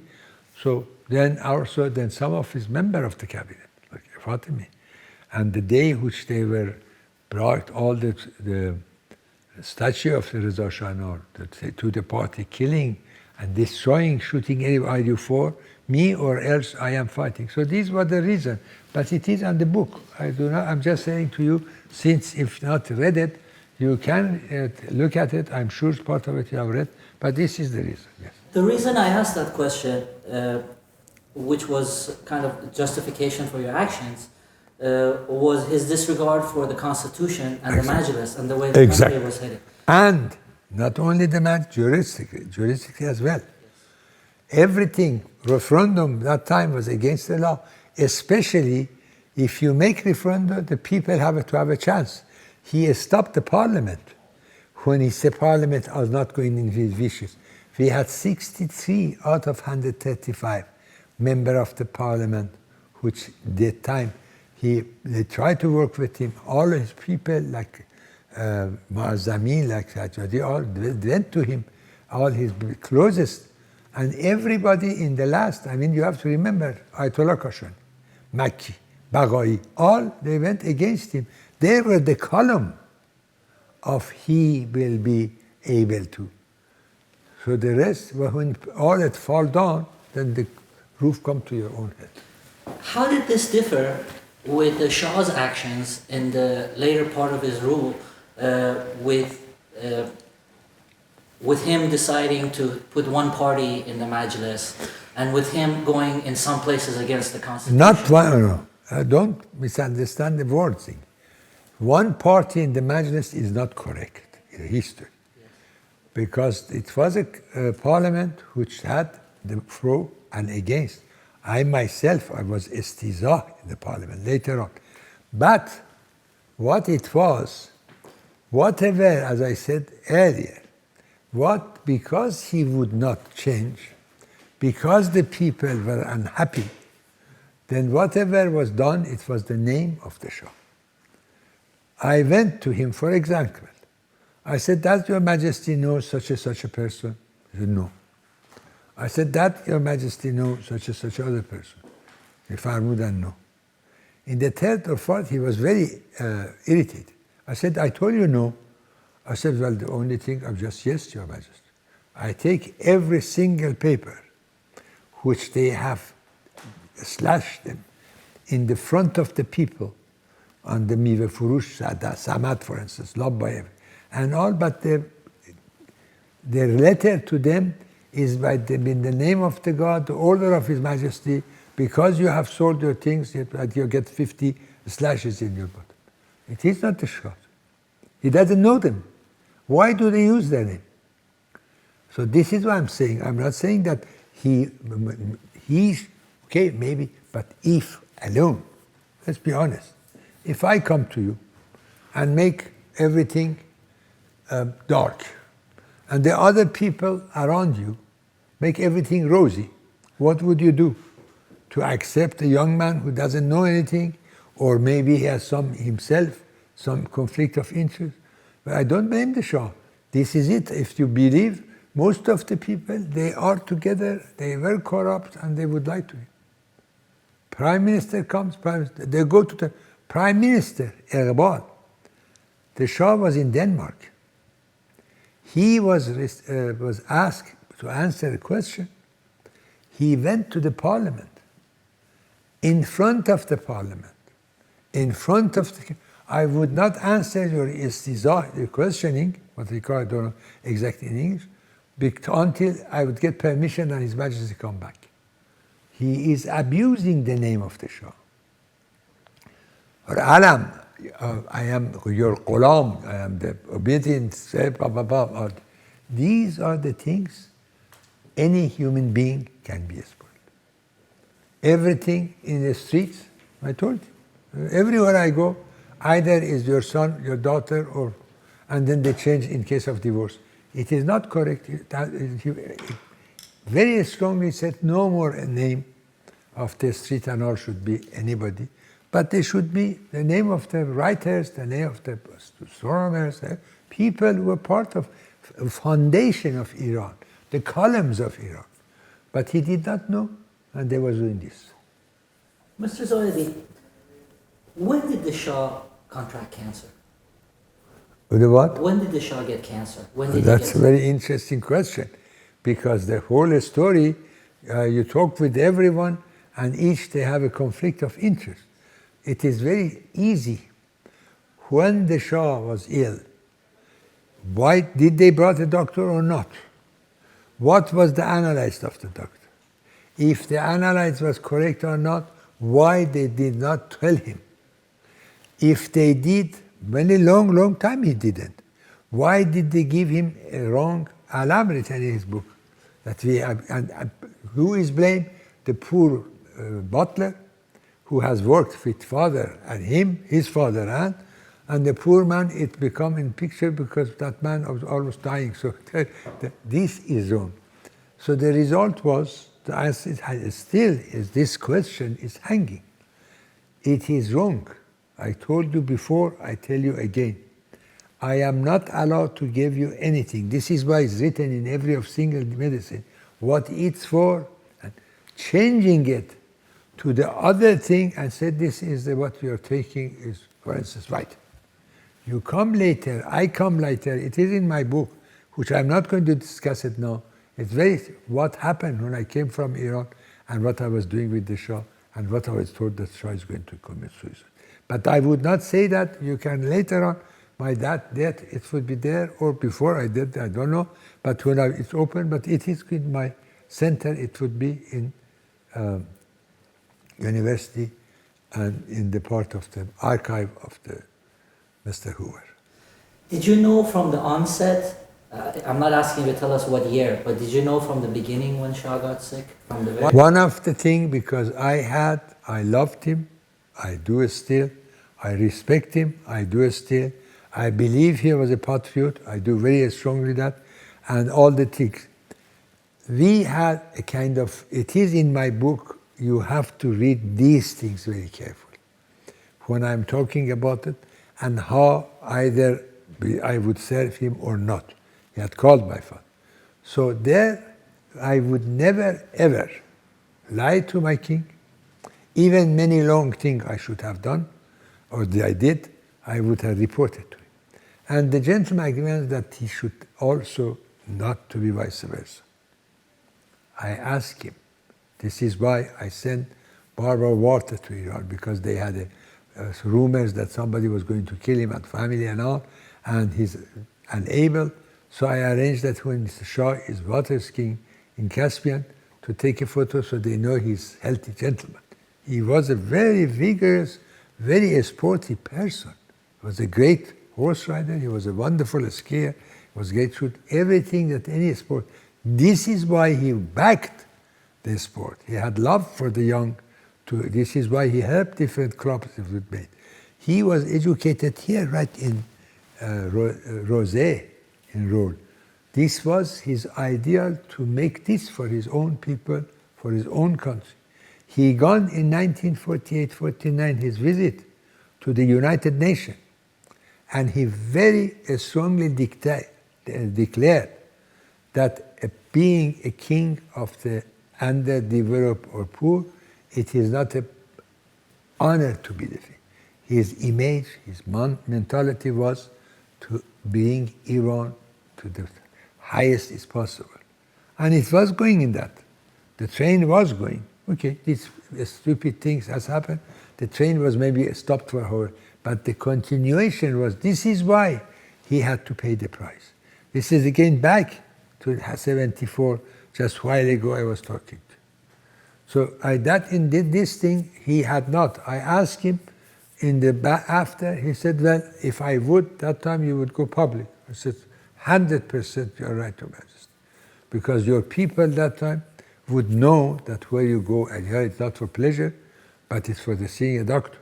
So then also, then some of his member of the cabinet, like Fatimi, and the day which they were brought all the statue of the Reza Shah Noor to the party, killing and destroying, shooting anybody you for, me or else I am fighting. So these were the reason. But it is on the book. I'm just saying to you, since if not read it, you can look at it. I'm sure part of it you have read, but this is the reason. Yes. The reason I asked that question, which was kind of justification for your actions, was his disregard for the constitution and the Majlis and the way the country was headed. And not only the juristically as well. Everything, referendum that time was against the law, especially if you make referendum, the people have to have a chance. He stopped the parliament when he said parliament was not going in his wishes. We had 63 out of 135 member of the parliament, which that time they tried to work with him. All his people, like Ma'azami, like Sajadi, all went to him, all his closest. And everybody in the last, you have to remember, Ayatollah Khashoggi, Makki, Baghai, all they went against him. They were the column of he will be able to. So the rest, when all it fall down, then the roof come to your own head. How did this differ with the Shah's actions in the later part of his rule, with him deciding to put one party in the Majlis, and with him going in some places against the constitution? Not one, no. Don't misunderstand the word thing. One party in the Majlis is not correct in history. Yes. Because it was a parliament which had the pro and against. I myself, I was istiza in the parliament later on. But what it was, whatever, as I said earlier, because he would not change, because the people were unhappy, then whatever was done, it was the name of the Shah. I went to him, for example. I said, does your Majesty know such a person? He said, no. I said, that your Majesty know such other person? He Farmudan, no. In the third or fourth, he was very irritated. I said, I told you no. I said, well, the only thing, I'm just, yes, your Majesty. I take every single paper which they have slashed them in the front of the people on the Mive Furush, Samad, for instance, Labbayev, and all, but their letter to them is in the name of the God, the order of His Majesty, because you have sold your things, you get 50 slashes in your bottom. It is not the Shah. He doesn't know them. Why do they use their name? So this is what I'm saying. I'm not saying that he's, okay, maybe, but if alone, let's be honest. If I come to you and make everything dark, and the other people around you make everything rosy, what would you do? To accept a young man who doesn't know anything, or maybe he has some conflict of interest? But I don't blame the Shah. This is it. If you believe, most of the people, they are together, they were corrupt, and they would lie to him. Prime Minister comes, they go to the Prime Minister, Iqbal. The Shah was in Denmark. He was asked to answer a question. He went to the parliament, in front of the parliament, I would not answer your istiza, your questioning, what they call, I don't know exactly in English, until I would get permission and His Majesty come back. He is abusing the name of the Shah. Or Alam, I am your Ghulam, I am the obedient, blah, blah, blah. These are the things any human being can be spoiled. Everything in the streets, I told you, everywhere I go, either is your son, your daughter, or, and then they change in case of divorce. It is not correct. It very strongly said no more a name of the street and all should be anybody. but they should be the name of the writers, the name of the astronomers, people who were part of foundation of Iran, the columns of Iran. But he did not know, and they were doing this. Mr. Zahedi, when did the Shah contract cancer? The what? When did the Shah get cancer? When did That's a very interesting question, because the whole story, you talk with everyone, and each they have a conflict of interest. It is very easy. When the Shah was ill, why did they brought a doctor or not? What was the analysis of the doctor? If the analysis was correct or not, why they did not tell him? If they did, very long time he didn't. Why did they give him a wrong alarm written in his book? That we have, and who is blamed? The poor butler who has worked with father and him, his father, and the poor man, it become in picture because that man was almost dying. So this is wrong. So the result was, the answer still is this question is hanging. It is wrong. I told you before, I tell you again. I am not allowed to give you anything. This is why it's written in every of single medicine, what it's for, and changing it to the other thing and said this is what you are taking is, for instance, right. You come later, I come later, it is in my book, which I'm not going to discuss it now. It's very, what happened when I came from Iran and what I was doing with the Shah and what I was told that Shah is going to commit suicide. But I would not say that. You can later on, my death, it would be there, or before I did, I don't know. But when it's open, but it is in my center, it would be in university and in the part of the archive of the Mr. Hoover. Did you know from the onset, I'm not asking you to tell us what year, but did you know from the beginning when Shah got sick? From the very One of the things, because I loved him, I do still, I respect him, I do still, I believe he was a patriot, I do very strongly that, and all the things. We had a kind of, it is in my book, you have to read these things very carefully. When I'm talking about it, and how either I would serve him or not. He had called my father. So there, I would never ever lie to my king. Even many long things I should have done, or I did, I would have reported to him. And the gentleman agreed that he should also not to be vice versa. I asked him. This is why I sent Barbara water to Iran, because they had rumors that somebody was going to kill him and family and all, and he's unable. So I arranged that when Mr. Shah is water skiing in Caspian to take a photo so they know he's a healthy gentleman. He was a very vigorous, very sporty person. He was a great horse rider. He was a wonderful skier. He was great shoot. Everything that any sport. This is why he backed the sport. He had love for the young. This is why he helped different clubs it was made. He was educated here, right in Rosé, in Rhode. This was his ideal to make this for his own people, for his own country. He gone in 1948-49, his visit to the United Nations, and he very strongly declared that being a king of the underdeveloped or poor, it is not an honor to be the king. His image, his mentality was to bring Iran to the highest is possible. And it was going in that. The train was going. Okay, these stupid things has happened. The train was maybe stopped for a hour, but the continuation was, this is why he had to pay the price. This is again back to 74, just a while ago I was talking to. So did this thing, he had not. I asked him after, he said, well, if I would, that time you would go public. I said, 100% you are right, Your Majesty. Because your people that time would know that where you go, and here it's not for pleasure, but it's for the seeing a doctor.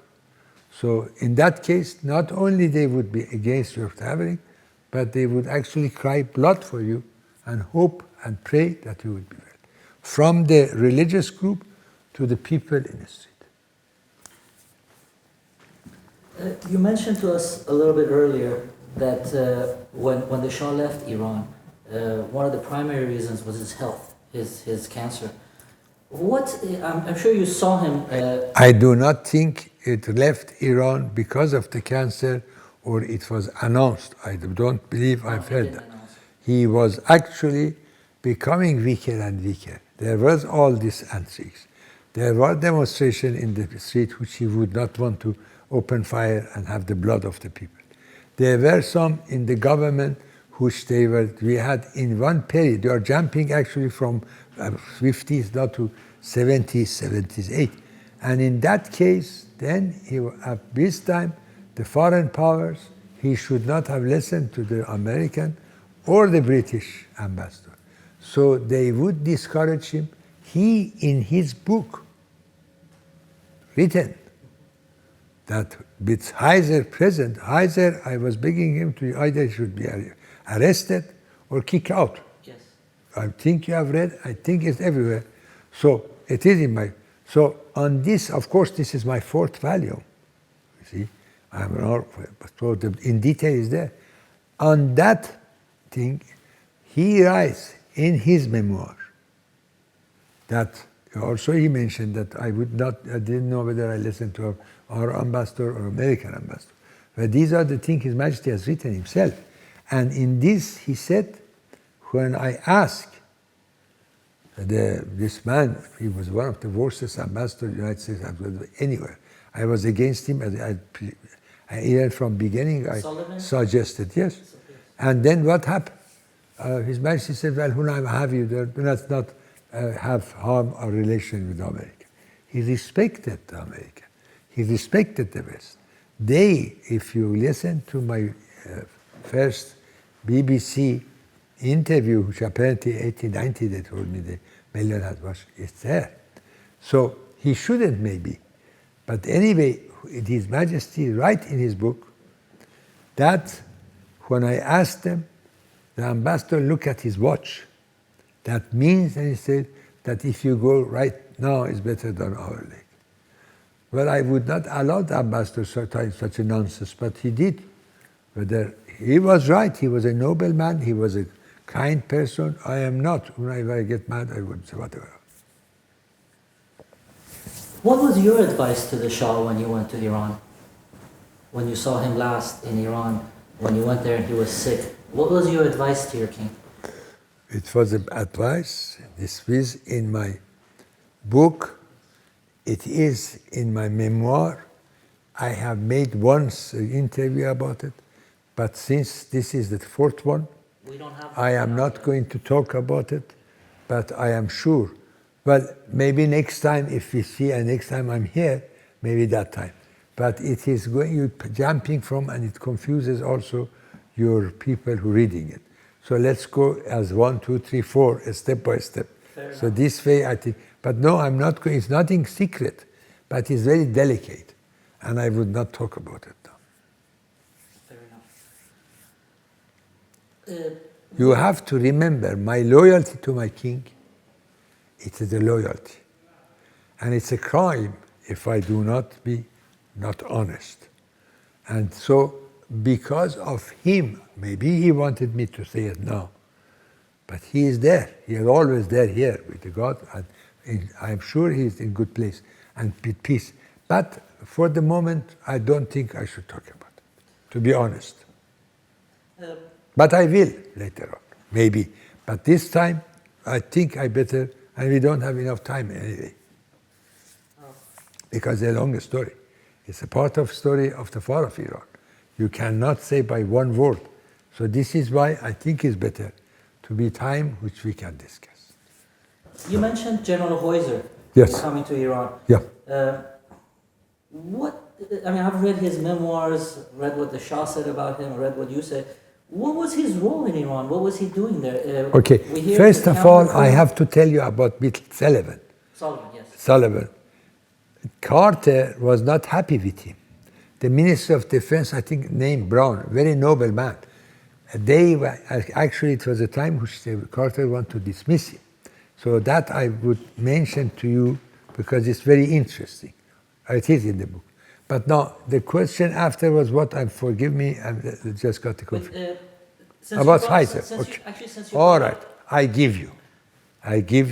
So in that case, not only they would be against your traveling, but they would actually cry blood for you and hope and pray that you would be well. From the religious group to the people in the street. You mentioned to us a little bit earlier that when the Shah left Iran, one of the primary reasons was his health, his cancer. I'm sure you saw him. I do not think it left Iran because of the cancer or it was announced. I don't believe I've heard that. He was actually becoming weaker and weaker. There was all these antics. There were demonstrations in the street which he would not want to open fire and have the blood of the people. There were some in the government which we had in one period, they are jumping actually from 50s now to 70s, 70s, 80s. And in that case, then at this time, the foreign powers, he should not have listened to the American or the British ambassador. So they would discourage him. He, in his book, written that with Heiser present, Heiser, I was begging him to either should be arrested or kicked out. Yes. I think you have read, I think it's everywhere. So it is in my, so on this, of course, this is my fourth volume. You see, so in detail is there. On that thing, he writes in his memoir that also he mentioned that I didn't know whether I listened to our ambassador or American ambassador. But these are the things His Majesty has written himself. And in this, he said, when I asked this man, he was one of the worstest ambassadors of the United States anywhere. I was against him. Even from beginning, I suggested, yes. And then what happened? His Majesty said, well, when I have you there, let's not have harm our relation with America. He respected America. He respected the West. If you listen to my first BBC interview, which apparently 1890 they told me the million had watched, it's there. So he shouldn't maybe. But anyway, His Majesty write in his book that when I asked him, the ambassador looked at his watch. That means, and he said, that if you go right now, it's better than our leg. Well, I would not allow the ambassador such a nonsense, but he did. Whether he was right, he was a noble man, he was a kind person. I am not. When I get mad, I would say whatever. What was your advice to the Shah when you went to Iran? When you saw him last in Iran, when you went there and he was sick, what was your advice to your king? It was an advice. This is in my book. It is in my memoir. I have made once an interview about it, but since this is the fourth one, I am not going to talk about it, but I am sure. Well, maybe next time, if we see, and next time I'm here, maybe that time. But it is you jumping from, and it confuses also your people who are reading it. So let's go as 1, 2, 3, 4, step by step. So this way, I think. But no, I'm not going. It's nothing secret, but it's very delicate, and I would not talk about it now. Fair enough. You have to remember, my loyalty to my king, it is a loyalty. And it's a crime if I do not be not honest. And so, because of him, maybe he wanted me to say it now, but he is there. He is always there here with the God, and I'm sure he is in good place and with peace. But for the moment, I don't think I should talk about it, to be honest. But I will later on, maybe. But this time, I think I better, and we don't have enough time anyway. Because it's a long story. It's a part of story of the fall of Iran. You cannot say by one word. So this is why I think it's better to be time which we can discuss. You mentioned General Heuser coming to Iran. Yeah. I've read his memoirs, read what the Shah said about him, read what you said. What was his role in Iran? What was he doing there? Okay, first of all, I have to tell you about Sullivan. Sullivan, yes. Sullivan. Carter was not happy with him. The Minister of Defense, I think, named Brown, very noble man. Actually, it was a time which Carter wanted to dismiss him. So that I would mention to you because it's very interesting. It is in the book. But now, the question after was what? Forgive me, I just got the confusion. About Pfizer. Okay. All right, I give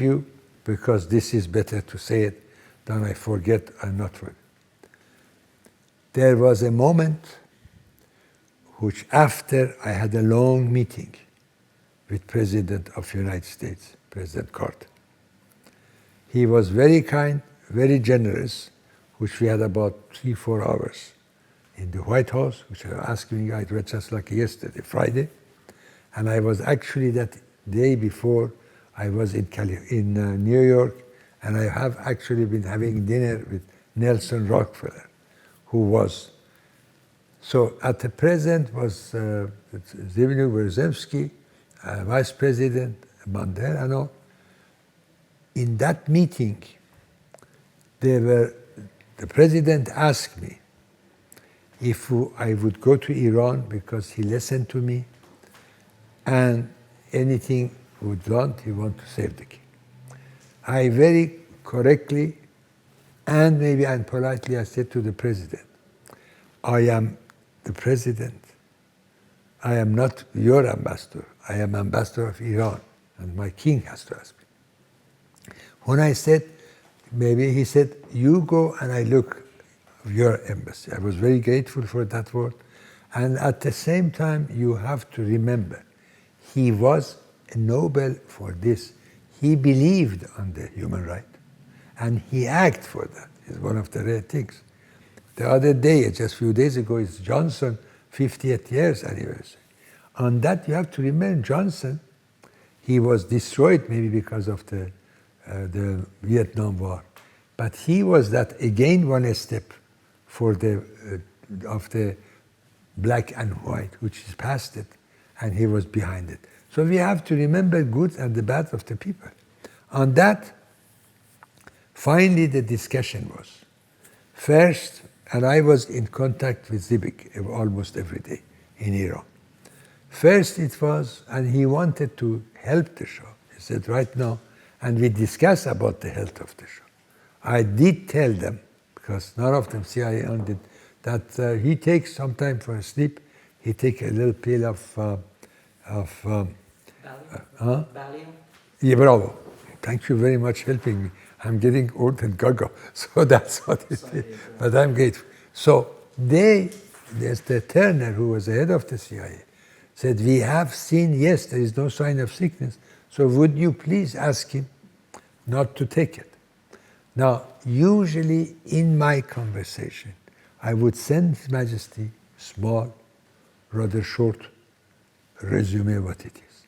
you, because this is better to say it than I forget and not forget. There was a moment which after I had a long meeting with President of the United States, President Carter. He was very kind, very generous, which we had about 3-4 hours in the White House, which I was asking, I read just like yesterday, Friday. And I was actually that day before, I was in New York, and I have actually been having dinner with Nelson Rockefeller, who was, so at the present was Zbigniew Brzezinski, Vice President Mandela and all. In that meeting, the president asked me if I would go to Iran because he listened to me, and anything would want, he want to save the king. I very correctly and maybe unpolitely I said to the president, I am the president. I am not your ambassador. I am ambassador of Iran, and my king has to ask me. When I said, maybe he said, you go and I look your embassy. I was very grateful for that word. And at the same time, you have to remember, he was a Nobel for this. He believed on the human right, and he acted for that. It's one of the rare things. The other day, just a few days ago, is Johnson 50th years anniversary. On that, you have to remember Johnson, he was destroyed maybe because of the Vietnam War. But he was that again one step for of the black and white, which is past it, and he was behind it. So we have to remember good and the bad of the people. On that, finally the discussion was, first, and I was in contact with Zibik almost every day in Iran. First it was, and he wanted to help the Shah. He said, right now, and we discussed about the health of the Shah. I did tell them, because none of them CIA did, that he takes some time for sleep. He takes a little pill of Valium? Yeah, bravo. Thank you very much for helping me. I'm getting old and gaga, so that's what it is. But I'm grateful. So there's the Turner, who was the head of the CIA, said, we have seen, yes, there is no sign of sickness, so would you please ask him not to take it? Now, usually in my conversation, I would send His Majesty small, rather short resume what it is.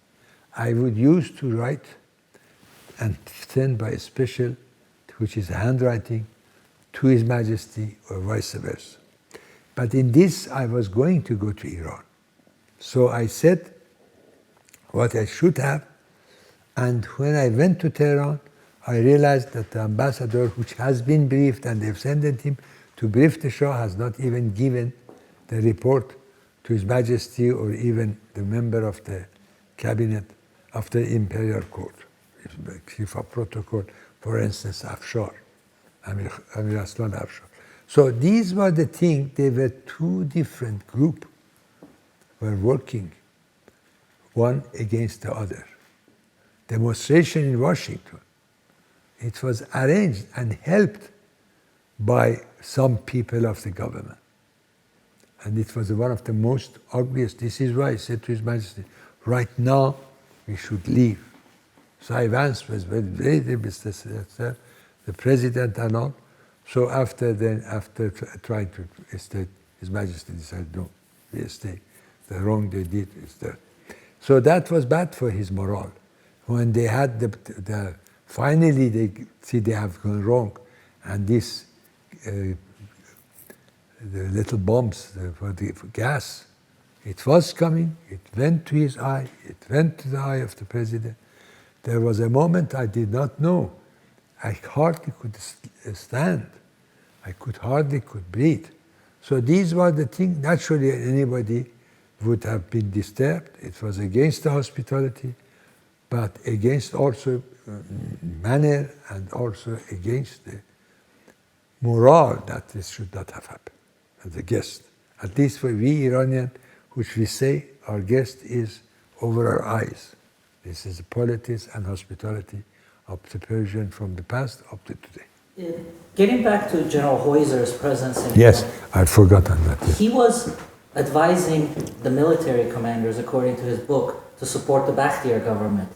I would use to write and send by a special, which is handwriting, to His Majesty or vice versa. But in this, I was going to go to Iran. So I said what I should have, and when I went to Tehran, I realized that the ambassador, which has been briefed, and they've sent him to brief the Shah, has not even given the report to His Majesty or even the member of the cabinet of the Imperial Court, Chief of Protocol, for instance, Afshar, Amir Aslan Afshar. So these were the things, they were two different groups were working, one against the other. Demonstration in Washington, it was arranged and helped by some people of the government. And it was one of the most obvious. This is why I said to His Majesty, right now we should leave. So I Vance was very the president and all. So after trying to stay, His Majesty decided, no, we stay. The wrong they did is there. So that was bad for his morale. When they had finally they see they have gone wrong, and this, the little bombs for the gas, it was coming, it went to his eye, it went to the eye of the president. There was a moment I did not know. I hardly could stand. I hardly could breathe. So these were the things, naturally anybody would have been disturbed. It was against the hospitality, but against also manner and also against the morale that this should not have happened. as a guest. At least for we Iranian, which we say our guest is over our eyes. This is the politics and hospitality of the Persian from the past up to today. Getting back to General Heuser's presence in Yes, Iran, I'd forgotten that. Yes. he was advising the military commanders, according to his book, to support the Bakhtiyar government,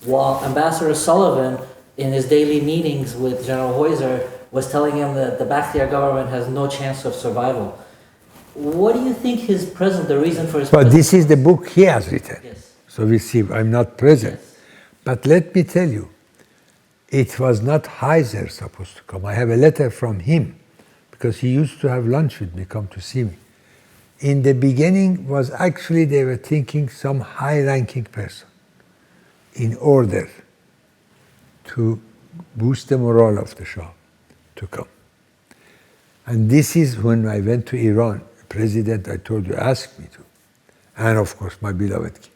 while Ambassador Sullivan, in his daily meetings with General Heuser, was telling him that the Bakhtiyar government has no chance of survival. What do you think his presence, the reason for his But presence? this is the book he has written. Yes. So we see, I'm not present. Yes. But let me tell you, it was not Heiser supposed to come. I have a letter from him, because he used to have lunch with me, come to see me. In the beginning was actually they were thinking some high-ranking person in order to boost the morale of the Shah to come. And this is when I went to Iran. The president, I told you, asked me to. And of course, my beloved king.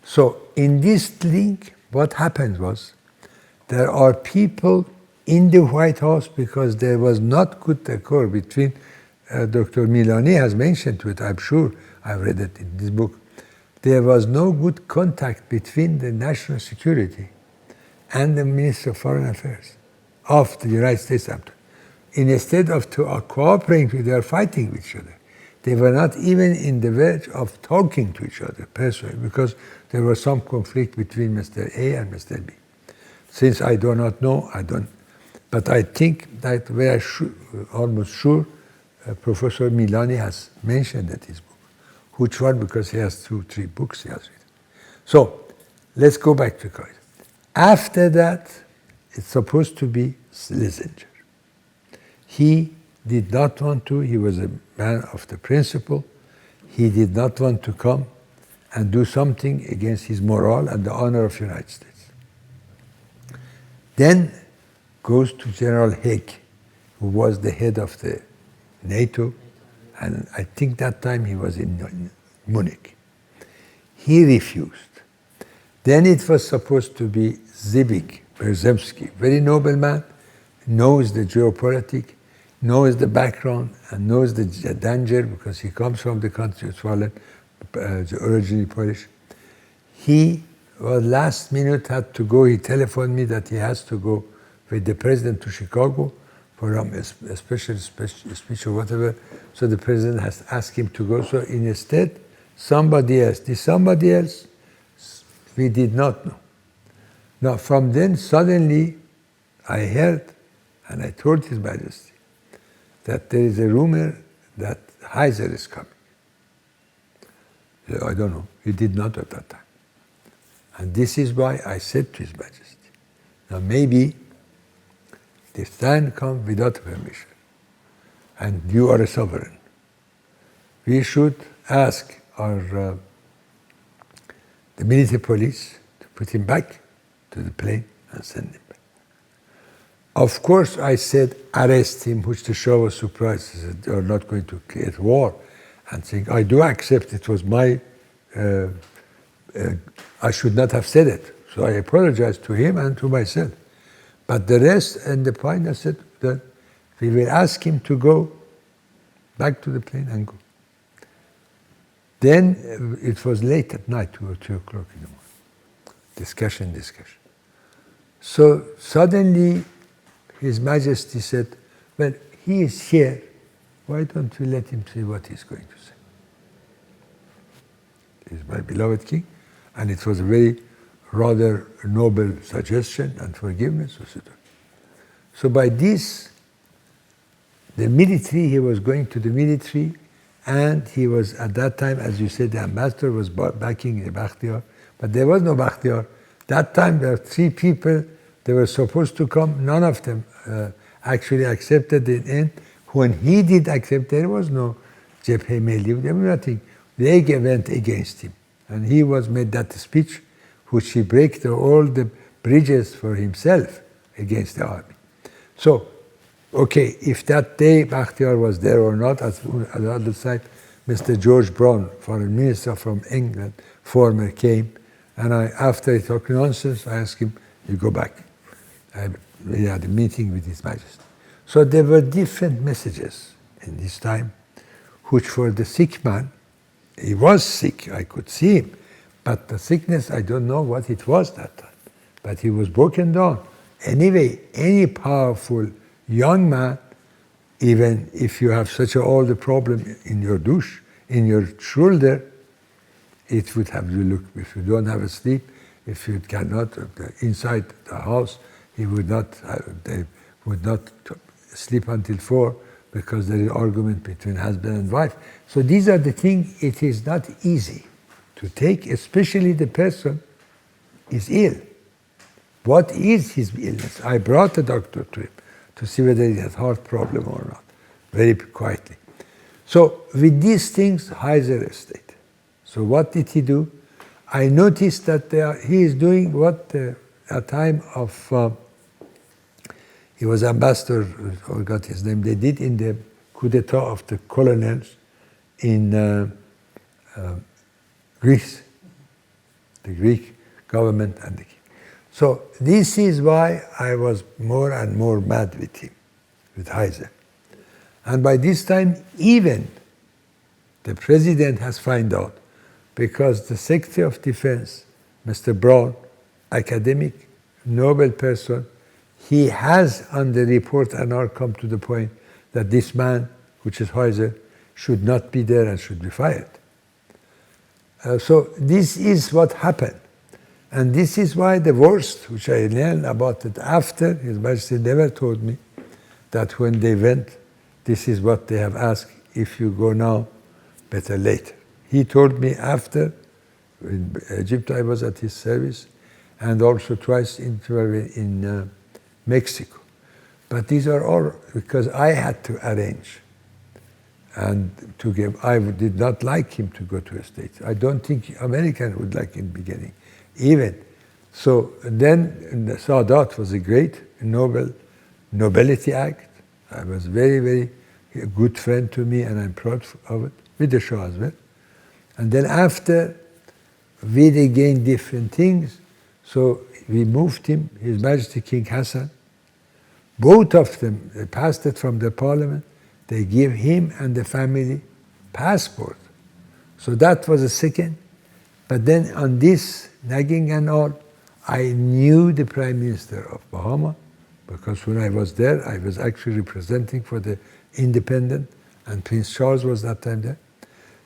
So in this link, what happened was, there are people in the White House, because there was not good accord between, Dr. Milani has mentioned to it, I'm sure, I've read it in this book. There was no good contact between the national security and the Minister of Foreign Affairs of the United States. Instead of cooperating, they are fighting with each other. They were not even in the verge of talking to each other personally, because there was some conflict between Mr. A and Mr. B. Since I do not know, I don't. But I think that we are almost sure Professor Milani has mentioned in his book. Which one? Because he has 2-3 books he has written. So let's go back to Kaiser. After that, it's supposed to be Schlesinger. He did not want to. He was a man of the principle. He did not want to come and do something against his morale and the honor of the United States. Then goes to General Haig, who was the head of the NATO, and I think that time he was in Munich. He refused. Then it was supposed to be Zbigniew Brzezinski, very noble man, knows the geopolitics, knows the background, and knows the danger, because he comes from the country of Poland, originally Polish. He was last minute had to go. He telephoned me that he has to go with the president to Chicago for a special speech or whatever. So the president has asked him to go. So instead, somebody else. This somebody else, we did not know. Now, from then, suddenly, I heard, and I told His Majesty, that there is a rumor that Heiser is coming. I don't know. He did not at that time. And this is why I said to His Majesty, now maybe this time comes without permission, and you are a sovereign. We should ask our the military police to put him back to the plane and send him back. Of course, I said arrest him, which the Shah was surprised. He said, they are not going to create war. And saying, I do accept it was my, I should not have said it. So I apologize to him and to myself. But the rest and the point, I said that we will ask him to go back to the plane and go. Then it was late at night, 2 or 3 o'clock in the morning. Discussion. So suddenly, His Majesty said, well, he is here. Why don't we let him see what he's going to say? He's my beloved king. And it was a very rather noble suggestion and forgiveness. So by this, the military, he was going to the military, and he was, at that time, as you said, the ambassador was backing the Bakhtiyar, but there was no Bakhtiyar. That time, there were 3 people, they were supposed to come, none of them actually accepted in the end. When he did accept, there was no Jebhe Milli, there was nothing. They went against him, and he was made that speech, which he broke all the bridges for himself against the army. So, okay, if that day Bakhtiyar was there or not, as on the other side, Mr. George Brown, foreign minister from England, former, came, and after he talked nonsense, I asked him, you go back. We had a meeting with His Majesty. So there were different messages in this time. which for the sick man, he was sick, I could see him, but the sickness, I don't know what it was that time, but he was broken down. Anyway, any powerful young man, even if you have such an old problem in your douche, in your shoulder, it would have you look, if you don't have a sleep, if you cannot, inside the house, they would not sleep until 4 because there is argument between husband and wife. So these are the things, it is not easy to take, especially the person is ill. What is his illness? I brought a doctor to him to see whether he has heart problem or not, very quietly. So with these things, Heiser stayed. So what did he do? I noticed that he is doing what a time of, he was ambassador, I forgot his name, they did in the coup d'etat of the colonels in Greece, the Greek government and the king. So this is why I was more and more mad with him, with Heiser. And by this time, even the president has found out, because the Secretary of Defense, Mr. Brown, academic, noble person, he has on the report and are come to the point that this man, which is Heiser, should not be there and should be fired. So this is what happened. And this is why the worst, which I learned about it after, His Majesty never told me that when they went, this is what they have asked, if you go now, better later. He told me after, in Egypt I was at his service, and also twice in Mexico. But these are all because I had to arrange and to give. I did not like him to go to the States. I don't think American would like in the beginning, even. So then the Sadat was a great nobility act. I was very, very a good friend to me, and I'm proud of it, with the Shah as well. And then after, we again different things. So we moved him, His Majesty King Hassan. Both of them, they passed it from the parliament. They give him and the family passport. So that was a second. But then on this nagging and all, I knew the Prime Minister of Bahama, because when I was there, I was actually representing for the independent, and Prince Charles was that time there.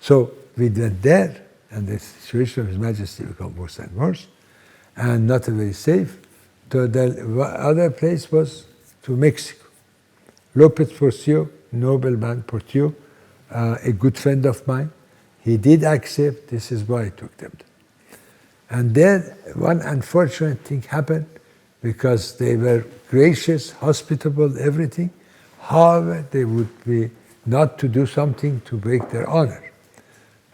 So we went there, and the situation of His Majesty became worse and worse, and not very safe. So the other place was to Mexico. Lopez Portillo, nobleman Portillo, a good friend of mine, he did accept. This is why I took them. And then one unfortunate thing happened, because they were gracious, hospitable, everything. However, they would be not to do something to break their honor.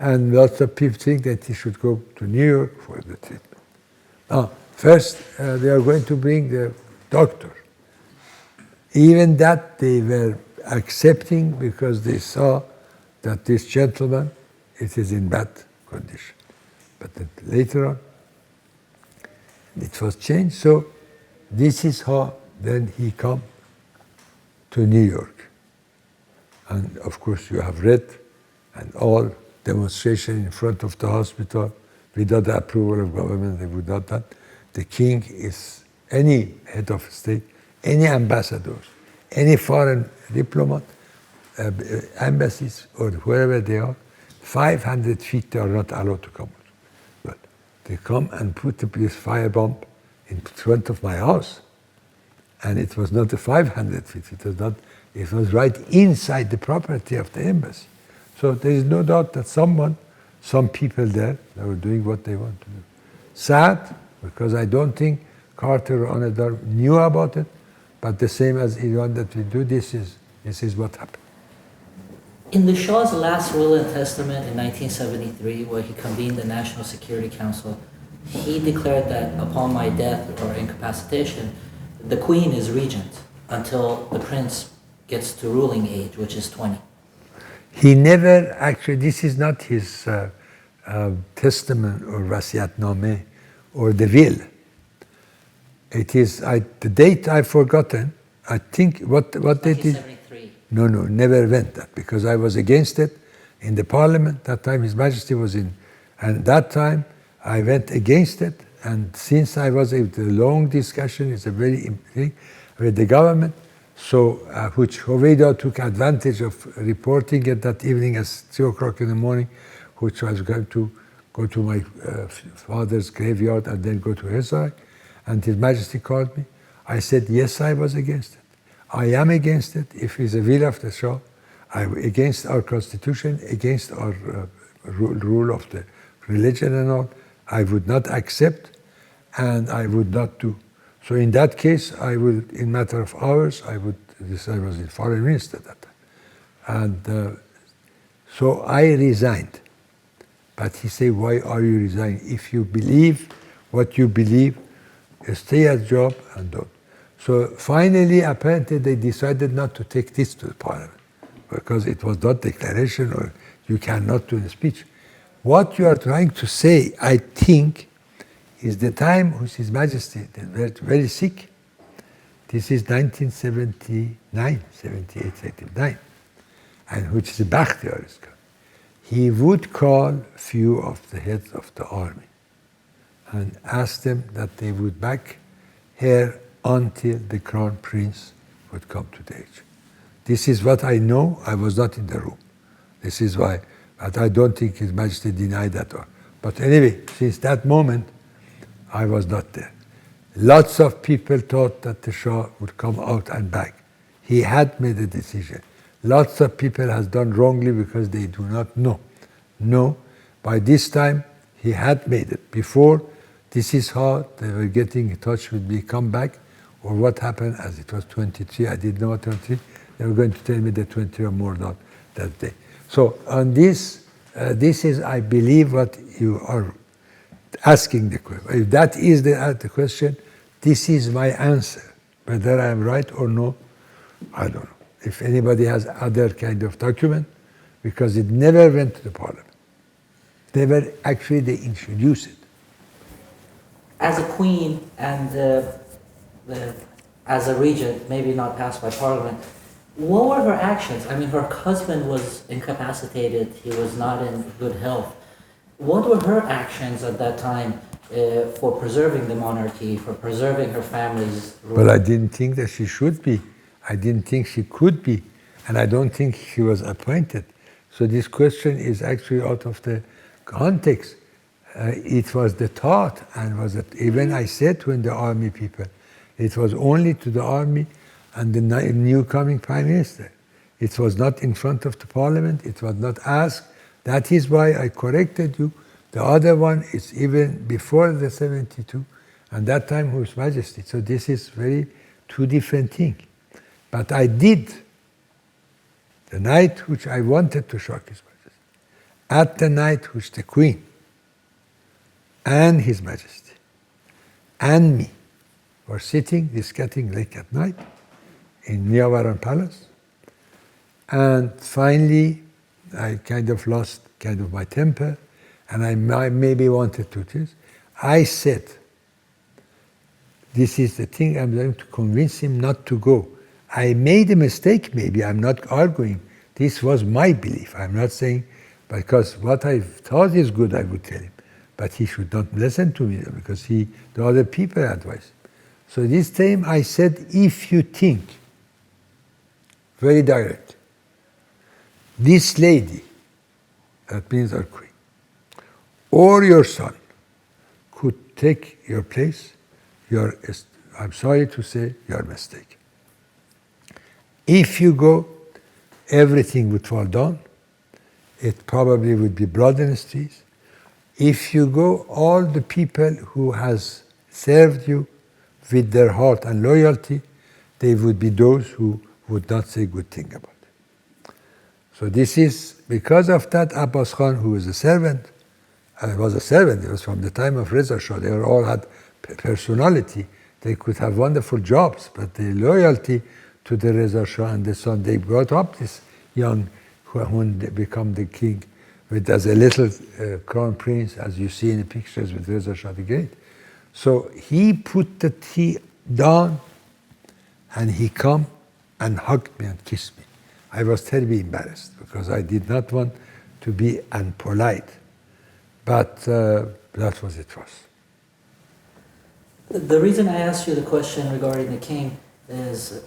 And lots of people think that he should go to New York for the treatment. First, they are going to bring the doctor. Even that they were accepting, because they saw that this gentleman, it is in bad condition. But then later on, it was changed. So this is how then he come to New York. And of course you have read, and all demonstration in front of the hospital without the approval of government, they would not done. The king is any head of state, any ambassadors, any foreign diplomat, embassies or wherever they are, 500 feet they are not allowed to come. But they come and put this firebomb in front of my house. And it was not a 500 feet, it was right inside the property of the embassy. So there is no doubt that some people there, they were doing what they want to do. Sad, because I don't think Carter or Anadar knew about it, but the same as Iran that we do, this is what happened. In the Shah's last will and testament in 1973, where he convened the National Security Council, he declared that upon my death or incapacitation, the Queen is regent until the Prince gets to ruling age, which is 20. He never actually, this is not his testament or Wasiatnameh or the will. It is, the date I've forgotten, I think, what date is? 1973. No, never went that, because I was against it, in the parliament. That time His Majesty was in, and that time I went against it. And since I was in the long discussion, it's a very important with the government, so which Hoveyda took advantage of reporting it that evening at 2 o'clock in the morning, which was going to go to my father's graveyard and then go to Herzog. And His Majesty called me. I said, yes, I was against it. I am against it. If it's a will of the Shah, I'm against our constitution, against our rule of the religion and all. I would not accept, and I would not do. So in that case, I will, in matter of hours, I would decide. I was the foreign minister at that time. And so I resigned. But he said, why are you resigning? If you believe what you believe, stay at job and don't. So finally, apparently, they decided not to take this to the parliament because it was not declaration or you cannot do the speech. What you are trying to say, I think, is the time which His Majesty was very sick. This is 1979, 78, 79, and which is Bakhtiyar is called. He would call few of the heads of the army and ask them that they would back here until the Crown Prince would come to the age. This is what I know. I was not in the room. This is why, but I don't think His Majesty denied that. But anyway, since that moment, I was not there. Lots of people thought that the Shah would come out and back. He had made a decision. Lots of people has done wrongly because they do not know. No, by this time, he had made it. Before, this is how they were getting in touch with me, come back, or what happened as it was 23. I didn't know what 23. They were going to tell me that 20 or more not that day. So on this, this is, I believe, what you are asking the question. If that is the question, this is my answer. Whether I am right or no, I don't know. If anybody has other kind of document, because it never went to the parliament. Never, actually, they introduced it. As a queen and as a regent, maybe not passed by parliament, what were her actions? I mean, her husband was incapacitated. He was not in good health. What were her actions at that time for preserving the monarchy, for preserving her family's rule? Well, I didn't think that she should be. I didn't think she could be. And I don't think she was appointed. So this question is actually out of the context. It was the thought, and was it, even I said to the army people, it was only to the army and the new coming prime minister. It was not in front of the parliament. It was not asked. That is why I corrected you. The other one is even before the 72, and that time His Majesty. So this is very two different things. But I did, the night which I wanted to shock His Majesty, at the night which the Queen and His Majesty and me were sitting, discussing late at night in Niavaran Palace, and finally I kind of lost my temper, and I maybe wanted to this. I said, this is the thing, I'm going to convince him not to go. I made a mistake, maybe, I'm not arguing. This was my belief. I'm not saying, because what I thought is good, I would tell him. But he should not listen to me, because the other people advised him. So this time I said, if you think, very direct, this lady, that means our queen, or your son, could take your place, I'm sorry to say, you're mistaken. If you go, everything would fall down. It probably would be blood in the streets. If you go, all the people who has served you with their heart and loyalty, they would be those who would not say good thing about it. So this is, because of that, Abbas Khan, who was a servant, it was from the time of Reza Shah, they all had personality, they could have wonderful jobs, but the loyalty to the Reza Shah and the son, they brought up this young, when they become the king, as a little crown prince, as you see in the pictures with Reza Shah the Great. So he put the tea down, and he come and hugged me and kissed me. I was terribly embarrassed, because I did not want to be unpolite. But that was it was. The reason I asked you the question regarding the king is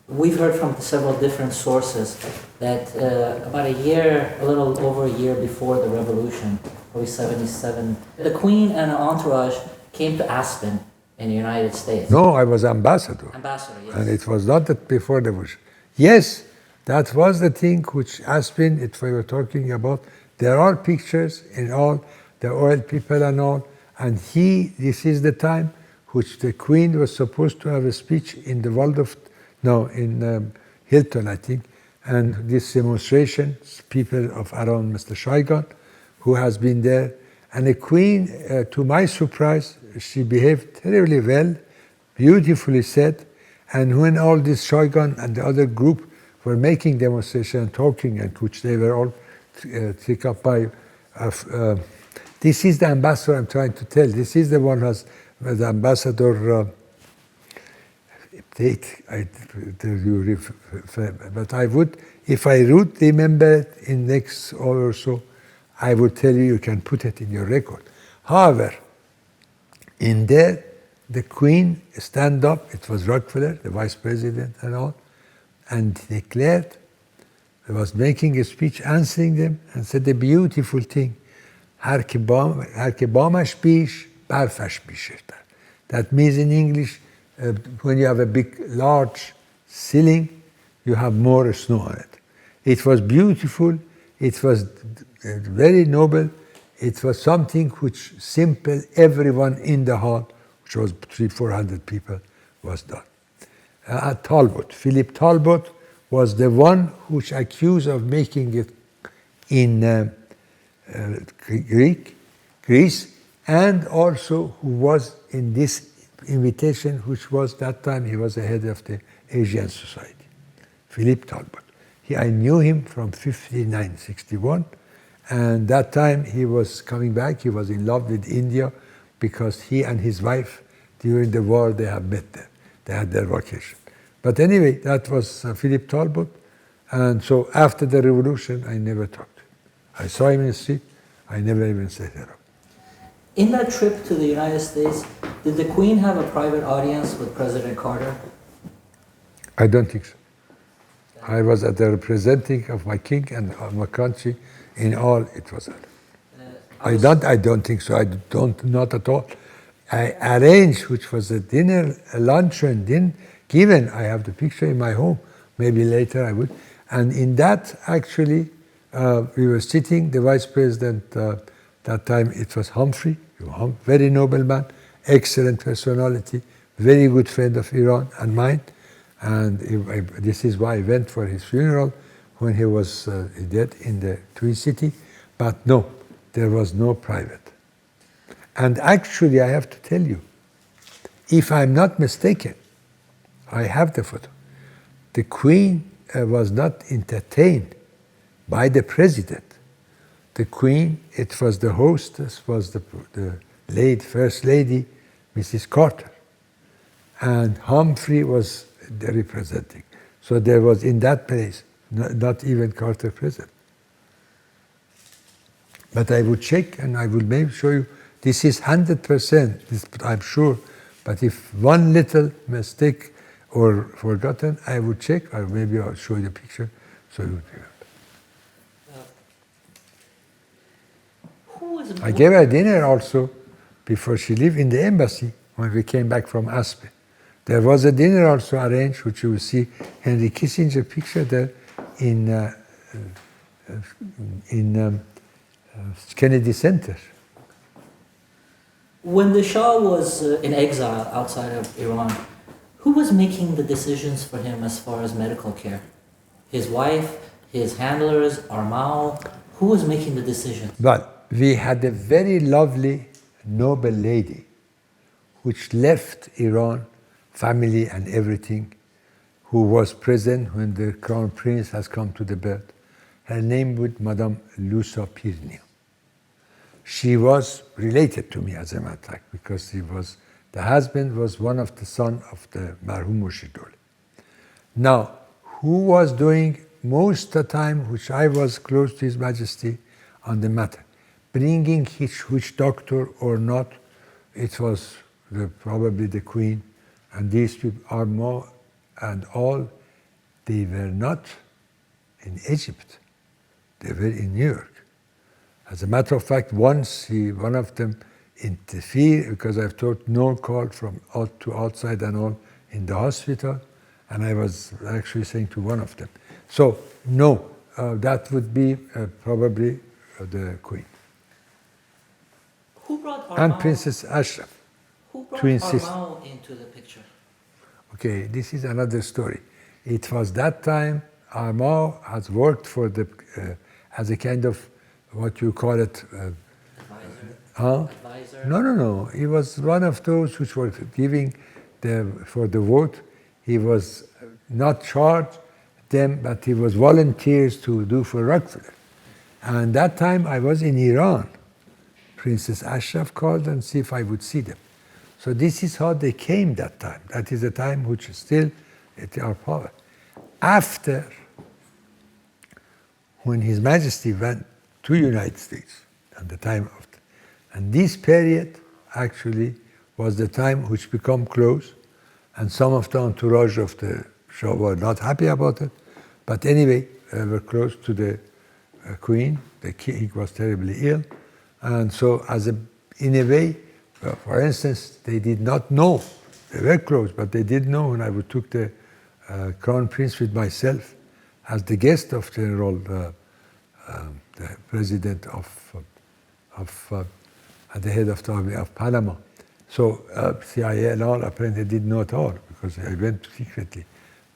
we've heard from several different sources that about a little over a year before the revolution, probably 77, the queen and her entourage came to Aspen in the United States. No, I was ambassador. Ambassador, yes. And it was not that before the revolution. Yes, that was the thing which Aspen, if we were talking about. There are pictures in all the oil people and all. And this is the time which the queen was supposed to have a speech in the in Hilton, I think. And this demonstration, people of around Mr. Saigon, who has been there. And the queen, to my surprise, she behaved terribly well, beautifully said. And when all this Saigon and the other group were making demonstration and talking, and which they were all taken up by, this is the ambassador I'm trying to tell. This is the one who has the ambassador. But I would, if I would remember it in next hour or so, I would tell you, you can put it in your record. However, in there, the queen stand up, it was Rockefeller, the vice president and all, and declared, he was making a speech answering them, and said a beautiful thing. Har ke bamash bish, barfash bishirtar. That means in English, when you have a big, large ceiling, you have more snow on it. It was beautiful, it was very noble, it was something which simple, everyone in the hall, which was 300-400 people, was done. Talbot, Philip Talbot was the one which accused of making it in Greece, and also who was in this invitation, which was that time he was the head of the Asian Society, Philip Talbot. I knew him from 59, 61, and that time he was coming back. He was in love with India because he and his wife, during the war, they have met there. They had their vacation. But anyway, that was Philip Talbot, and so after the revolution, I never talked to him. I saw him in the street, I never even said hello. In that trip to the United States, did the Queen have a private audience with President Carter? I don't think so. I was at the representing of my king and of my country. In all, it was that. I don't think so. Not at all. I arranged, which was a dinner, a luncheon, given. I have the picture in my home. Maybe later I would. And in that, actually, we were sitting. The vice president, that time it was Humphrey, very noble man, excellent personality, very good friend of Iran and mine. And this is why I went for his funeral when he was dead in the Twin City. But no, there was no private. And actually, I have to tell you, if I'm not mistaken, I have the photo. The Queen was not entertained by the president. The Queen, it was the hostess, was the late First Lady, Mrs. Carter. And Humphrey was the representing. So there was in that place, not even Carter present. But I would check and I will maybe show you, this is 100%, I'm sure. But if one little mistake or forgotten, I would check, or maybe I'll show you the picture so you would remember. I gave her dinner also before she left in the embassy when we came back from Aspen. There was a dinner also arranged, which you will see Henry Kissinger picture there in Kennedy Center. When the Shah was in exile outside of Iran, who was making the decisions for him as far as medical care? His wife, his handlers, Armao? Who was making the decisions? Well, we had a very lovely, noble lady which left Iran, family and everything, who was present when the crown prince has come to the birth. Her name was Madame Lusa Pirnia. She was related to me, as a matter of fact, because the husband was one of the sons of the Marhum Murshidul. Now, who was doing most of the time, which I was close to His Majesty, on the matter. Bringing which doctor or not, it was probably the Queen, and these people are more and all, they were not in Egypt, they were in New York. As a matter of fact, once one of them interfered because I've thought no call from out to outside and all in the hospital, and I was actually saying to one of them. So no, that would be probably the Queen. Who brought Armao, and Princess Ashraf. Who brought to insist. Armao into the picture? Okay, this is another story. It was that time Armao has worked for the as a kind of what you call it. Advisor? Advisor? No. He was one of those which were giving for the vote. He was not charged them, but he was volunteers to do for Rockefeller. And that time I was in Iran. Princess Ashraf called and see if I would see them. So this is how they came that time. That is a time which is still at our power. After, when His Majesty went to United States, at the time of, and this period actually was the time which become close, and some of the entourage of the Shah were not happy about it, but anyway, they were close to the Queen. The king was terribly ill, and so in a way, for instance, they did not know, they were close, but they did know when I took the Crown Prince with myself as the guest of General, the President at the head of the army of Panama. So CIA and all apparently didn't know at all, because I went secretly.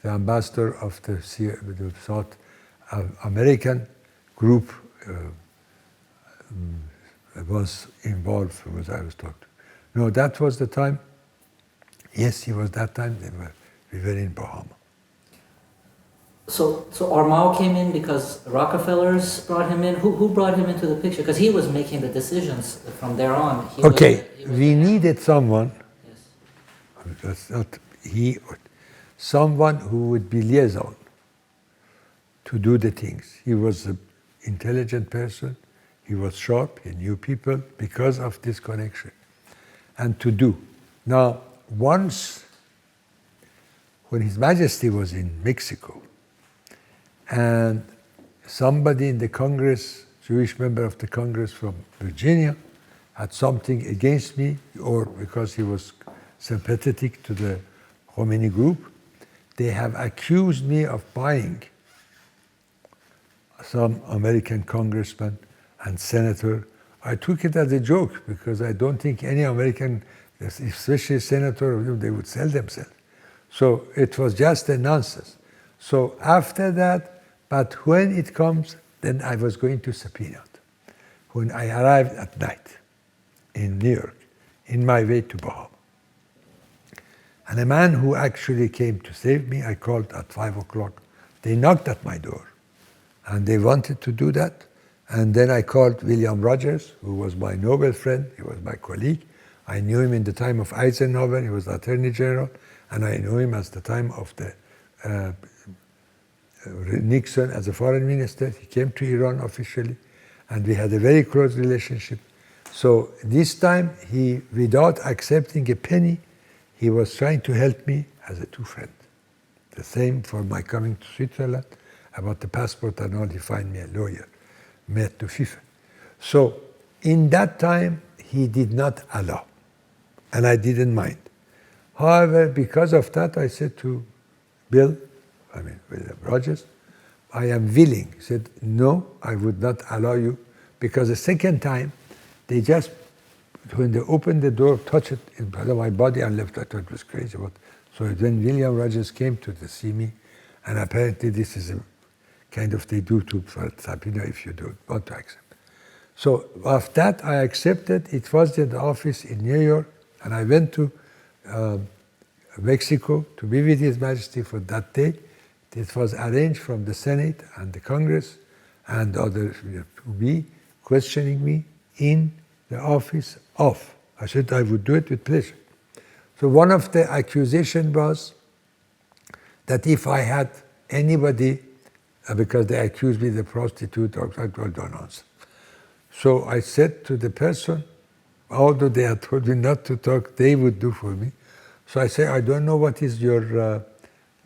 The ambassador of the South American group was involved, as I was talking to. No, that was the time. Yes, it was that time we were in Bahama. So Armao came in because Rockefellers brought him in. Who brought him into the picture? Because he was making the decisions from there on. We needed someone. Yes. That's not he. Someone who would be liaison to do the things. He was an intelligent person. He was sharp. He knew people because of this connection. And to do. Now, once when His Majesty was in Mexico, and somebody in the Congress, Jewish member of the Congress from Virginia, had something against me, or because he was sympathetic to the Khomeini group, they have accused me of buying some American congressman and senator. I took it as a joke because I don't think any American, especially senator, they would sell themselves. So it was just a nonsense. So after that, but when it comes, then I was going to subpoena it. When I arrived at night in New York, in my way to Bahama. And a man who actually came to save me, I called at 5 o'clock. They knocked at my door, and they wanted to do that. And then I called William Rogers, who was my Nobel friend. He was my colleague. I knew him in the time of Eisenhower. He was Attorney General. And I knew him as the time of the Nixon as a foreign minister. He came to Iran officially, and we had a very close relationship. So this time, he, without accepting a penny, he was trying to help me as a true friend. The same for my coming to Switzerland, about the passport and all. He found me a lawyer, met to FIFA. So in that time, he did not allow, and I didn't mind. However, because of that, I said to William Rogers, I am willing. He said, no, I would not allow you, because the second time, they just, when they opened the door, touched it in my body and left. I thought it was crazy. So then William Rogers came to see me, and apparently this is a kind of they do for subpoena if you don't want to accept. So after that, I accepted. It was in the office in New York, and I went to Mexico to be with His Majesty for that day. It was arranged from the Senate and the Congress and others to be questioning me in the office of. I said I would do it with pleasure. So one of the accusations was that if I had anybody, because they accused me of the prostitute, or don't answer. So I said to the person, although they had told me not to talk, they would do for me. So I say, I don't know what is your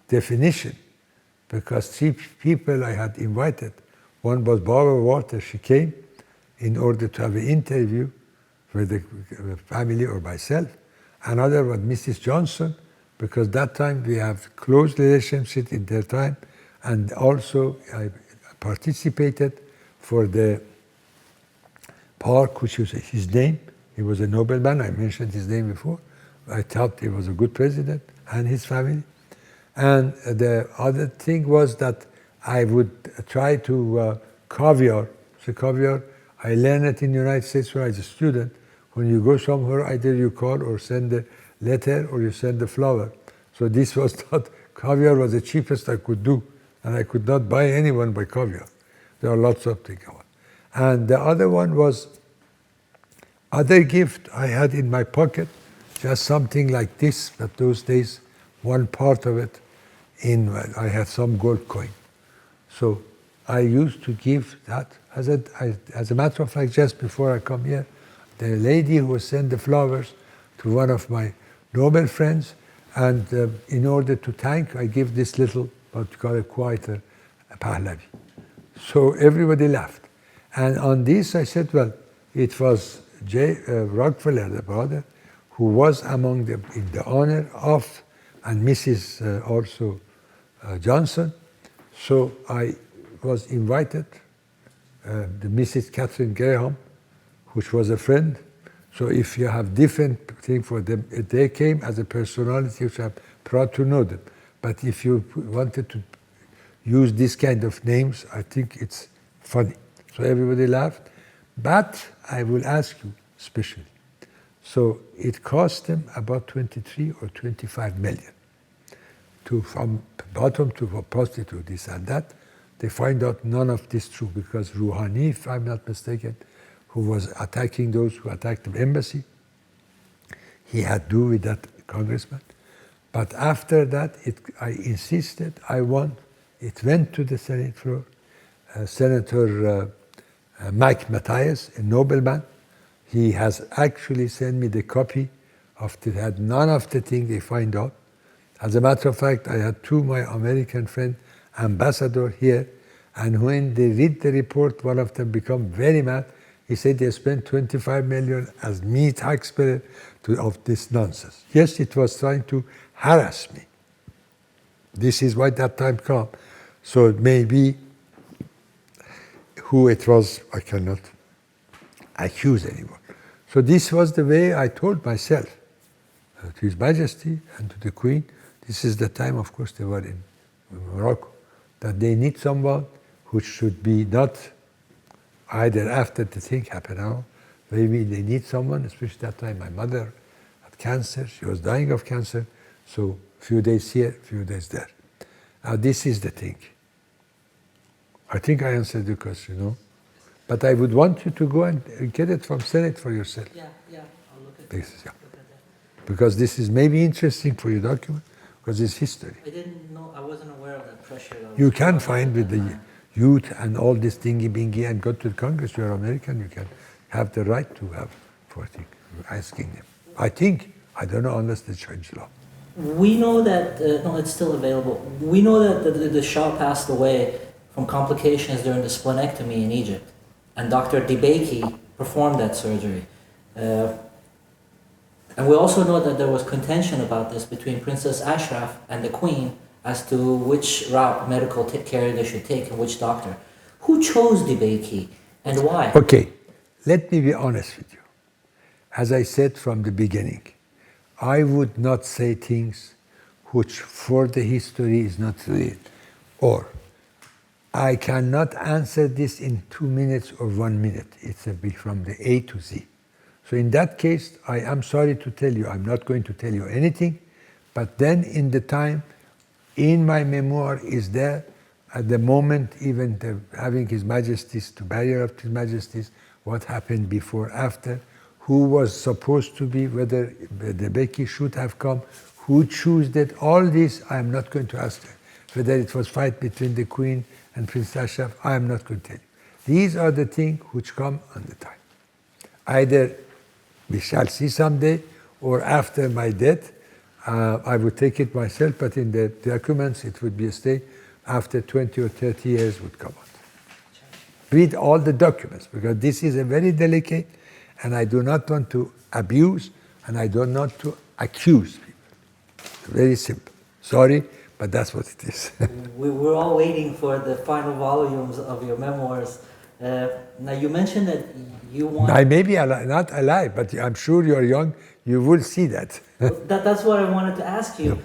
definition, because 3 people I had invited. One was Barbara Walter. She came in order to have an interview with the family or myself. Another was Mrs. Johnson, because that time we have close relationship in their time, and also I participated for the park, which was his name. He was a nobleman. I mentioned his name before. I thought he was a good president, and his family. And the other thing was that I would try to caviar. So caviar, I learned it in the United States when I was a student. When you go somewhere, either you call or send a letter or you send a flower. So this was not, caviar was the cheapest I could do, and I could not buy anyone by caviar. There are lots of things. And the other one was other gift I had in my pocket, just something like this, but those days, one part of it, I had some gold coin. So I used to give that. As a matter of fact, just before I come here, the lady who sent the flowers to one of my Nobel friends, and in order to thank, I give this little, what you call a quieter, Pahlavi. So everybody laughed. And on this I said, well, it was Rockefeller, the brother, who was among in the honor of, and Mrs. Also Johnson. So I was invited, the Mrs. Catherine Graham, which was a friend. So if you have different thing for them, they came as a personality, which I'm proud to know them. But if you wanted to use this kind of names, I think it's funny. So everybody laughed. But I will ask you especially. So it cost them about 23 or 25 million to, from bottom to prostitute, this and that. They find out none of this true, because Rouhani, if I'm not mistaken, who was attacking those who attacked the embassy, he had to do with that congressman. But after that, I insisted, I won. It went to the Senate floor. Senator Mike Matthias, a nobleman, he has actually sent me the copy of it. Had none of the thing they find out. As a matter of fact, I had 2 my American friends, ambassador here, and when they read the report, one of them become very mad. He said they spent 25 million as me taxpayer of this nonsense. Yes, it was trying to harass me. This is why that time come. So it may be who it was, I cannot accuse anyone. So this was the way I told myself, to His Majesty and to the Queen. This is the time, of course, they were in Morocco, that they need someone who should be not either after the thing happened now, maybe they need someone, especially that time my mother had cancer, she was dying of cancer, so few days here, few days there. Now this is the thing. I think I answered the question, But I would want you to go and get it from Senate for yourself. Yeah, I'll look at this. Yeah. Because this is maybe interesting for your document, because it's history. I didn't know, I wasn't aware of that pressure. You can find with the youth and all this thingy-bingy and go to the Congress. You're American, you can have the right to have for asking them. I think, I don't know unless they change law. We know that, no, it's still available. We know that the Shah passed away from complications during the splenectomy in Egypt. And Dr. Dibeki performed that surgery. And we also know that there was contention about this between Princess Ashraf and the Queen as to which route medical care they should take and which doctor. Who chose Dibeki and why? Okay, let me be honest with you. As I said from the beginning, I would not say things which for the history is not real. Or I cannot answer this in 2 minutes or 1 minute. It's a bit from the A to Z. So in that case, I am sorry to tell you, I'm not going to tell you anything, but then in the time, in my memoir is there, at the moment, even having His Majesty's, the barrier of His Majesty's, what happened before, after, who was supposed to be, whether the Becky should have come, who chose that, all this I am not going to ask her. Whether it was fight between the Queen and Prince Ashraf, I am not going to tell you. These are the things which come on the time. Either we shall see someday, or after my death, I would take it myself, but in the documents it would be a state after 20 or 30 years would come out. Read all the documents, because this is a very delicate, and I do not want to abuse, and I do not to accuse people. Very simple. Sorry, but that's what it is. We're all waiting for the final volumes of your memoirs. Now, you mentioned that you want... I may be not alive, but I'm sure you're young. You will see that. That's what I wanted to ask you.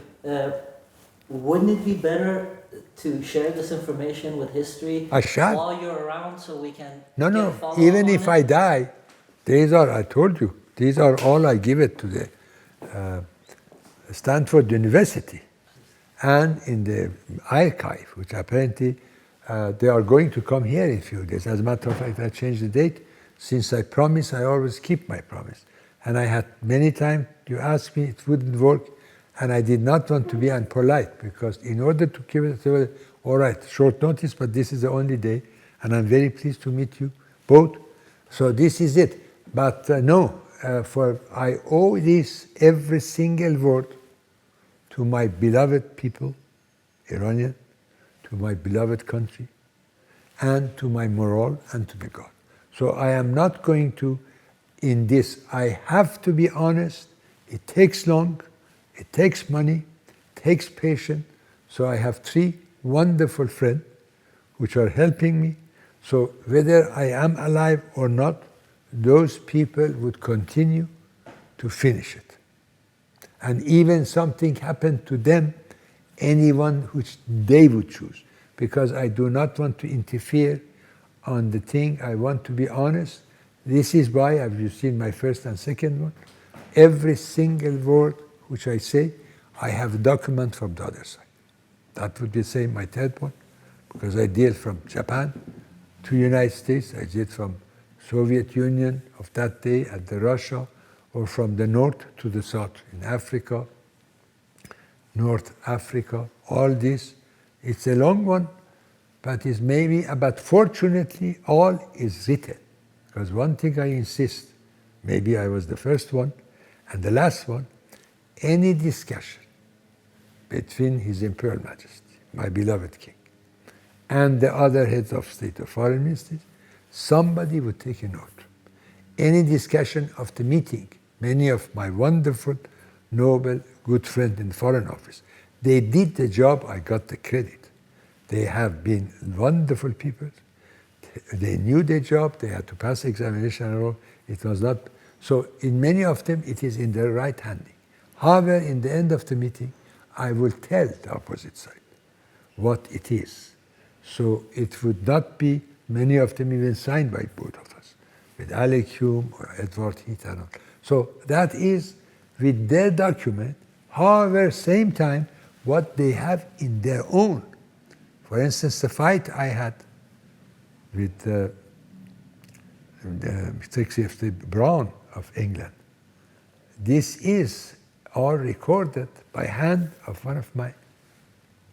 Wouldn't it be better to share this information with history I shall. while you're around, so we can No. Even if I die, these are, I told you, these are all I give it to the Stanford University and in the archive, which apparently they are going to come here in a few days. As a matter of fact, I changed the date. Since I promise, I always keep my promise. And I had many times, you asked me, it wouldn't work, and I did not want to be unpolite, because in order to keep it, all right, short notice, but this is the only day, and I'm very pleased to meet you both. So this is it. But for I owe this, every single word, to my beloved people, Iranian, to my beloved country, and to my moral, and to the God. So I am not going to, in this, I have to be honest. It takes long, it takes money, it takes patience. So I have 3 wonderful friends which are helping me. So whether I am alive or not, those people would continue to finish it. And even something happened to them, anyone which they would choose. Because I do not want to interfere on the thing. I want to be honest. This is why, have you seen my first and second one? Every single word which I say, I have a document from the other side. That would be the same, my third one, because I deal from Japan to United States. I did from Soviet Union of that day at the Russia, or from the north to the south in Africa, North Africa, all this. It's a long one, but it's maybe, but fortunately, all is written. Because one thing I insist, maybe I was the first one, and the last one, any discussion between His Imperial Majesty, my beloved King, and the other heads of state or foreign ministers, somebody would take a note. Any discussion of the meeting, many of my wonderful, noble, good friends in the Foreign Office, they did the job, I got the credit. They have been wonderful people. They knew their job, they had to pass examination and all. It was not, so in many of them, it is in their right handing. However, in the end of the meeting, I will tell the opposite side what it is. So it would not be, many of them even signed by both of us, with Alec Hume or Edward Heath and all. So that is with their document, however, same time, what they have in their own. For instance, the fight I had with the Secretary Brown of England, this is all recorded by hand of one of my,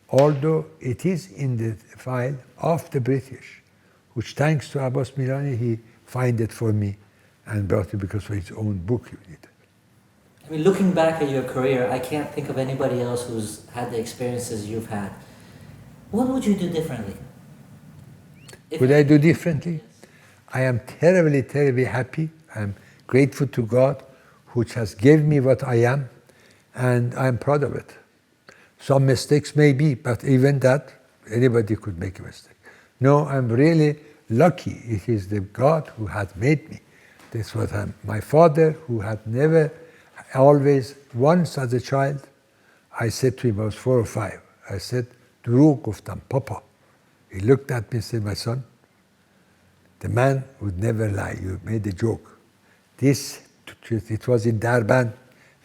although it is in the file of the British, which thanks to Abbas Milani, he found it for me and brought it because of his own book. I mean, looking back at your career, I can't think of anybody else who's had the experiences you've had. What would you do differently? Would I do differently? I am terribly, terribly happy. I am grateful to God, which has given me what I am, and I am proud of it. Some mistakes may be, but even that, anybody could make a mistake. No, I'm really lucky. It is the God who had made me. This was my father, who had never, always, once as a child, I said to him, I was 4 or 5, I said, "Duru guftam, Papa." He looked at me and said, "My son, the man would never lie. You made a joke. This, it was in Darban.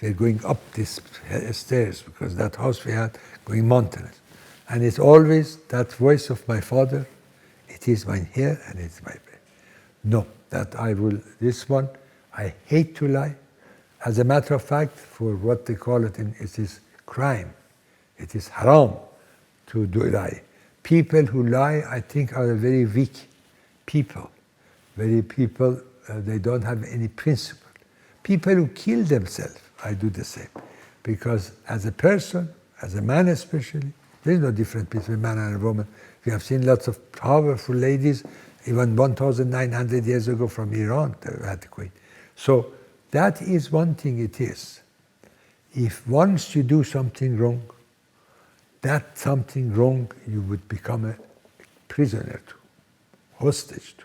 We're going up these stairs because that house we had going mountainous. And it's always that voice of my father. It is mine here and it's my bed. No, that I will, this one, I hate to lie. As a matter of fact, for what they call it, it is crime. It is haram to do lie. People who lie, I think, are very weak. people, they don't have any principle. People who kill themselves, I do the same. Because as a person, as a man especially, there is no difference between man and a woman. We have seen lots of powerful ladies, even 1,900 years ago from Iran, they had the queen. So that is one thing it is. If once you do something wrong, that something wrong you would become a prisoner to, hostage to.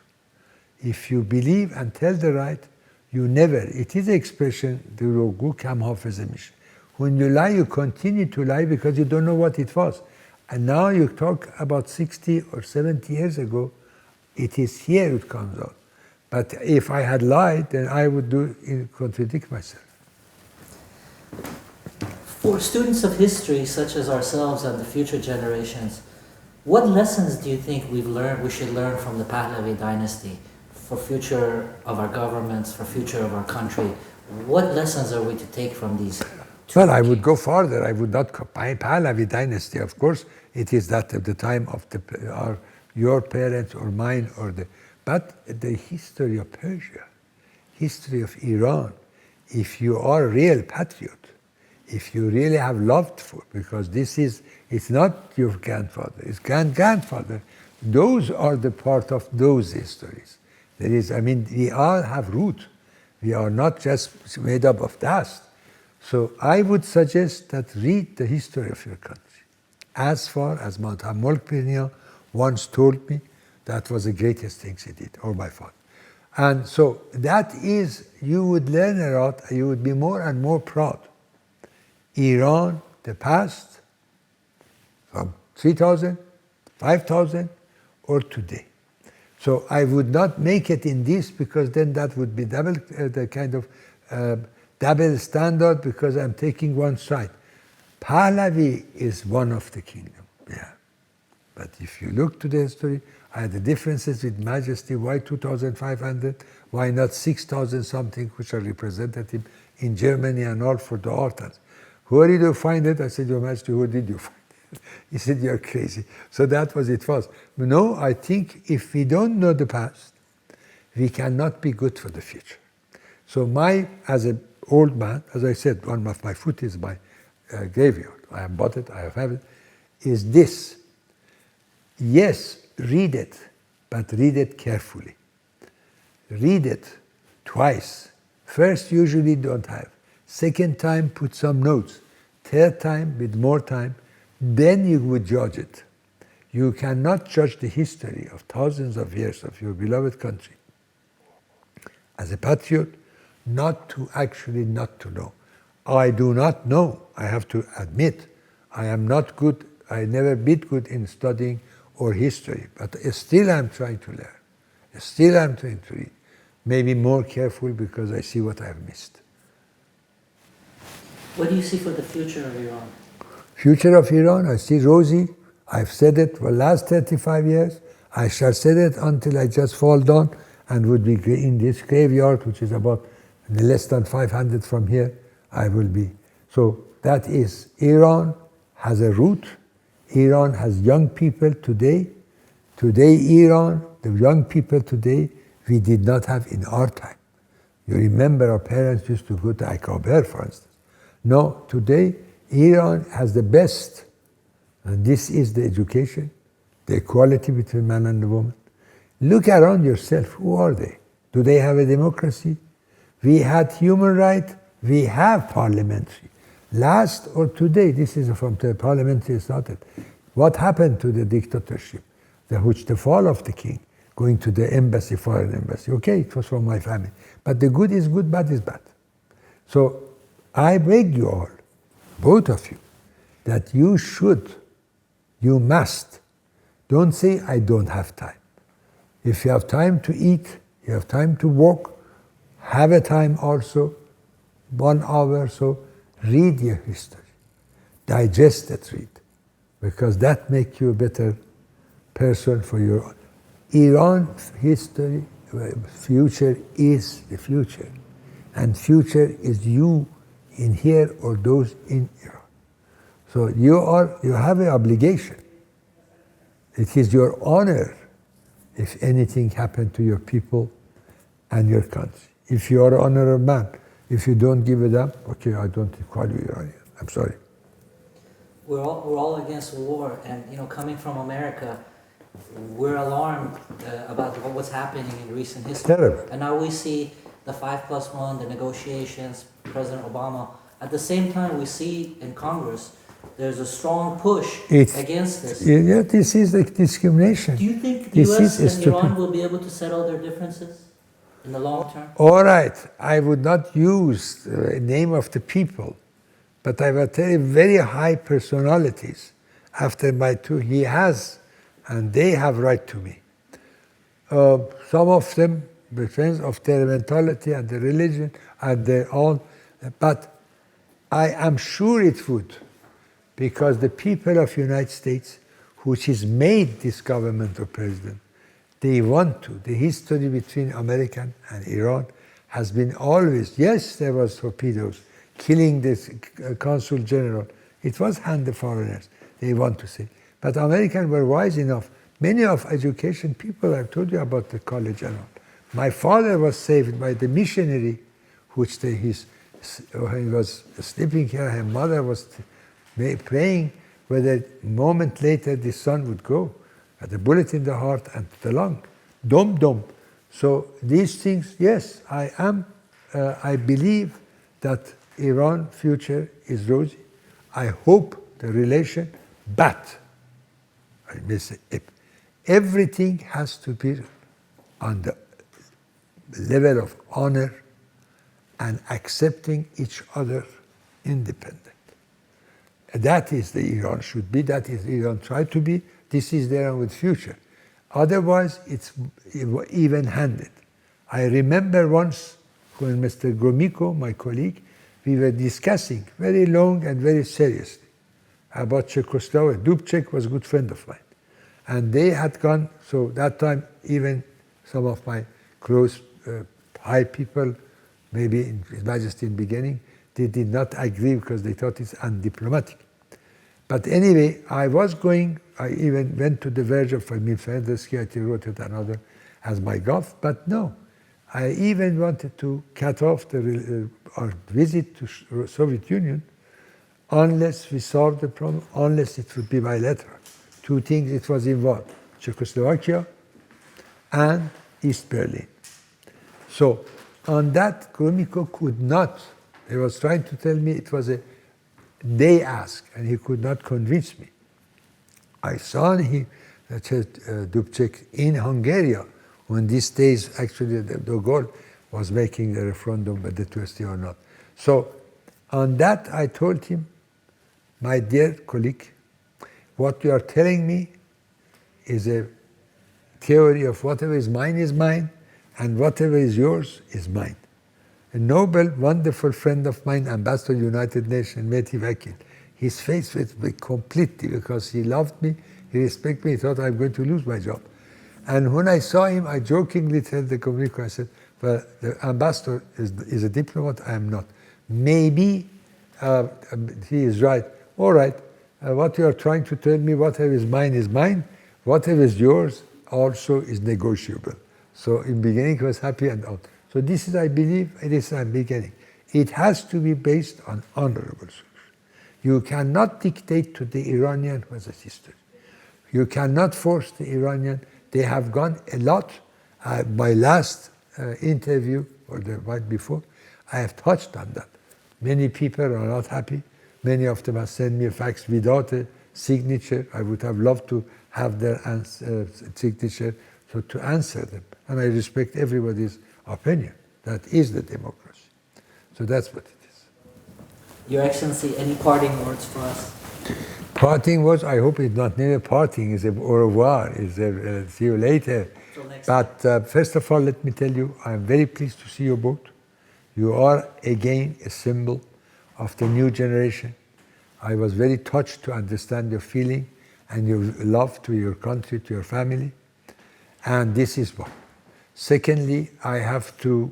If you believe and tell the right, you never, it is the expression, دروغگو کم حافظه میشه. When you lie, you continue to lie because you don't know what it was. And now you talk about 60 or 70 years ago, it is here it comes out. But if I had lied, then I would contradict myself. For students of history, such as ourselves and the future generations, what lessons do you think we should learn from the Pahlavi dynasty for future of our governments, for future of our country? What lessons are we to take from these? Well, I would go further. I would not copy Pahlavi dynasty. Of course, it is that at the time of your parents or mine but the history of Persia, history of Iran. If you are a real patriot, if you really have loved for, because it's not your grandfather, it's grandfather. Those are the part of those histories. We all have root. We are not just made up of dust. So I would suggest that read the history of your country. As far as Mulk Birnia once told me, that was the greatest things he did, or my father. And so that is, you would learn a lot, you would be more and more proud. Iran, the past, from 3,000, 5,000, or today. So I would not make it in this because then that would be double standard because I'm taking one side. Pahlavi is one of the kingdom, yeah. But if you look to the history, I had the differences with Majesty. Why 2,500? Why not 6,000 something, which are representative in Germany and all for the authors? Where did you find it? I said, Your Majesty, where did you find it? He said, you're crazy. So that was it was. No, I think if we don't know the past, we cannot be good for the future. So as an old man, as I said, one of my foot is my graveyard. I have bought it, I have it, is this. Yes, read it, but read it carefully. Read it twice. First, usually don't have. Second time, put some notes. Third time, with more time, then you would judge it. You cannot judge the history of thousands of years of your beloved country as a patriot, not to know. I do not know. I have to admit, I am not good. I never been good in studying or history, but still I'm trying to learn. Still I'm trying to read. Maybe more careful because I see what I have missed. What do you see for the future of Iran? Future of Iran, I see rosy. I've said it for the last 35 years. I shall say it until I just fall down and would be in this graveyard, which is about less than 500 from here. I will be. So that is, Iran has a root. Iran has young people today. Today, Iran, the young people today, we did not have in our time. You remember our parents used to go to Akaber, for instance. No, today, Iran has the best, and this is the education, the equality between man and woman. Look around yourself. Who are they? Do they have a democracy? We had human rights. We have parliamentary. Last or today, this is from the parliamentary started. What happened to the dictatorship? The fall of the king, going to the embassy, foreign embassy. Okay, it was from my family. But the good is good, bad is bad. So I beg you all, both of you, that you must. Don't say, I don't have time. If you have time to eat, you have time to walk, have a time also, 1 hour or so, read your history. Digest it, read. Because that makes you a better person for your own. Iran history, future is the future. And future is you in here or those in Iran. So you have an obligation. It is your honor. if anything happened to your people and your country. If you are an honorable man, if you don't give it up, okay, I don't call you Iranian. I'm sorry. We're all against war, and coming from America, we're alarmed about what's happening in recent history. Terrible. And now we see the 5+1, the negotiations, President Obama. At the same time, we see in Congress there's a strong push against this. Yeah, this is like discrimination. Do you think the U.S. and Iran will be able to settle their differences in the long term? All right, I would not use the name of the people, but I will tell you very high personalities after my tour. He has, and they have right to me. Some of them, friends of their mentality and their religion and their own, but I am sure it would, because the people of United States, which has made this government or president, they want to. The history between America and Iran has been always, yes, there was torpedoes, killing this consul general. It was hand the foreigners, they want to say. But Americans were wise enough. Many of education people, I've told you about the college and all. My father was saved by the missionary, which he was sleeping here, her mother was praying whether a moment later the son would go. Had a bullet in the heart and the lung. Dom. So these things, yes, I believe that Iran future is rosy. I hope the relation, but I may say everything has to be on the level of honor and accepting each other independent. That is the Iran should be, that is Iran try to be, this is their own future. Otherwise, it's even-handed. I remember once when Mr. Gromyko, my colleague, we were discussing very long and very seriously about Czechoslovakia. Dubček was a good friend of mine. And they had gone, so that time even some of my close high people, maybe in His Majesty in the beginning, they did not agree because they thought it's undiplomatic. But anyway, I even went to the verge of Milfederski, I wrote it another as my gulf, but no. I even wanted to cut off our visit to Soviet Union unless we solved the problem, unless it would be bilateral. Two things it was involved, Czechoslovakia and East Berlin. So on that, Gromyko could not, he was trying to tell me it was they asked, and he could not convince me. I saw Dubček in Hungary when these days, actually, de Gaulle was making the referendum whether to stay or not. So on that, I told him, my dear colleague, what you are telling me is a theory of whatever is mine, and whatever is yours is mine. A noble, wonderful friend of mine, Ambassador United Nations, Mehdi Vakil, his face with me completely because he loved me, he respected me, he thought I'm going to lose my job. And when I saw him, I jokingly told the communicator, I said, well, the ambassador is a diplomat, I am not. Maybe he is right. All right, what you are trying to tell me, whatever is mine, whatever is yours also is negotiable. So in the beginning, he was happy and out. So this is, I believe, it is a beginning. It has to be based on honorable solution. You cannot dictate to the Iranian who has a history. You cannot force the Iranian. They have gone a lot. My last interview, or the one before, I have touched on that. Many people are not happy. Many of them have sent me a fax without a signature. I would have loved to have their signature, so to answer them. And I respect everybody's opinion. That is the democracy. So that's what it is. Your Excellency, any parting words for us? Parting words, I hope it's not near parting, it's a au revoir, it's a see you later. But first of all, let me tell you, I'm very pleased to see your boat. You are again a symbol of the new generation. I was very touched to understand your feeling and your love to your country, to your family. And this is one. Secondly, I have to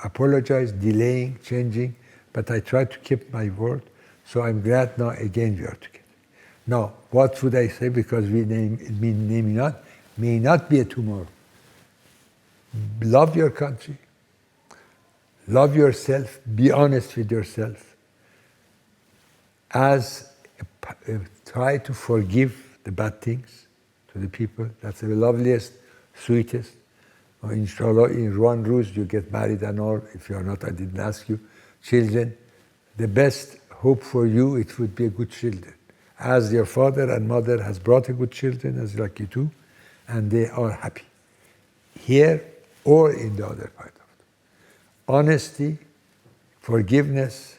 apologize, delaying, changing, but I try to keep my word. So I'm glad now again we are together. Now, what would I say? Because we may not be a tomorrow. Love your country. Love yourself. Be honest with yourself. Try to forgive the bad things to the people. That's the loveliest, sweetest. Inshallah, in one ruse you get married and all. If you are not, I didn't ask you. Children, the best hope for you, it would be a good children. As your father and mother has brought a good children, as like you too, and they are happy. Here or in the other part of it. Honesty, forgiveness,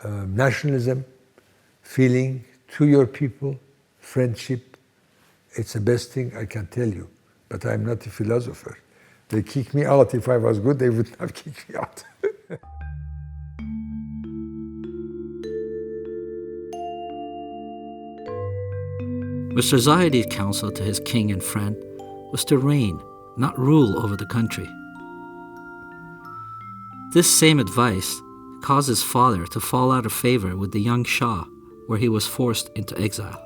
nationalism, feeling to your people, friendship, it's the best thing I can tell you. But I'm not a philosopher. They kick me out. If I was good, they would not kick me out. Mr. Zahedi's counsel to his king and friend was to reign, not rule over the country. This same advice caused his father to fall out of favor with the young Shah, where he was forced into exile.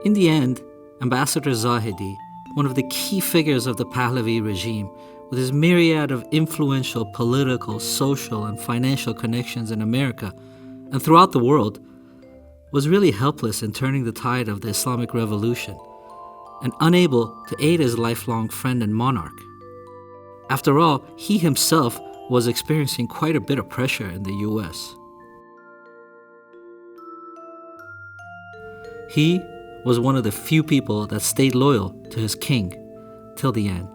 In the end, Ambassador Zahedi, one of the key figures of the Pahlavi regime, with his myriad of influential political, social, and financial connections in America and throughout the world, was really helpless in turning the tide of the Islamic Revolution and unable to aid his lifelong friend and monarch. After all, he himself was experiencing quite a bit of pressure in the US. He was one of the few people that stayed loyal to his king till the end.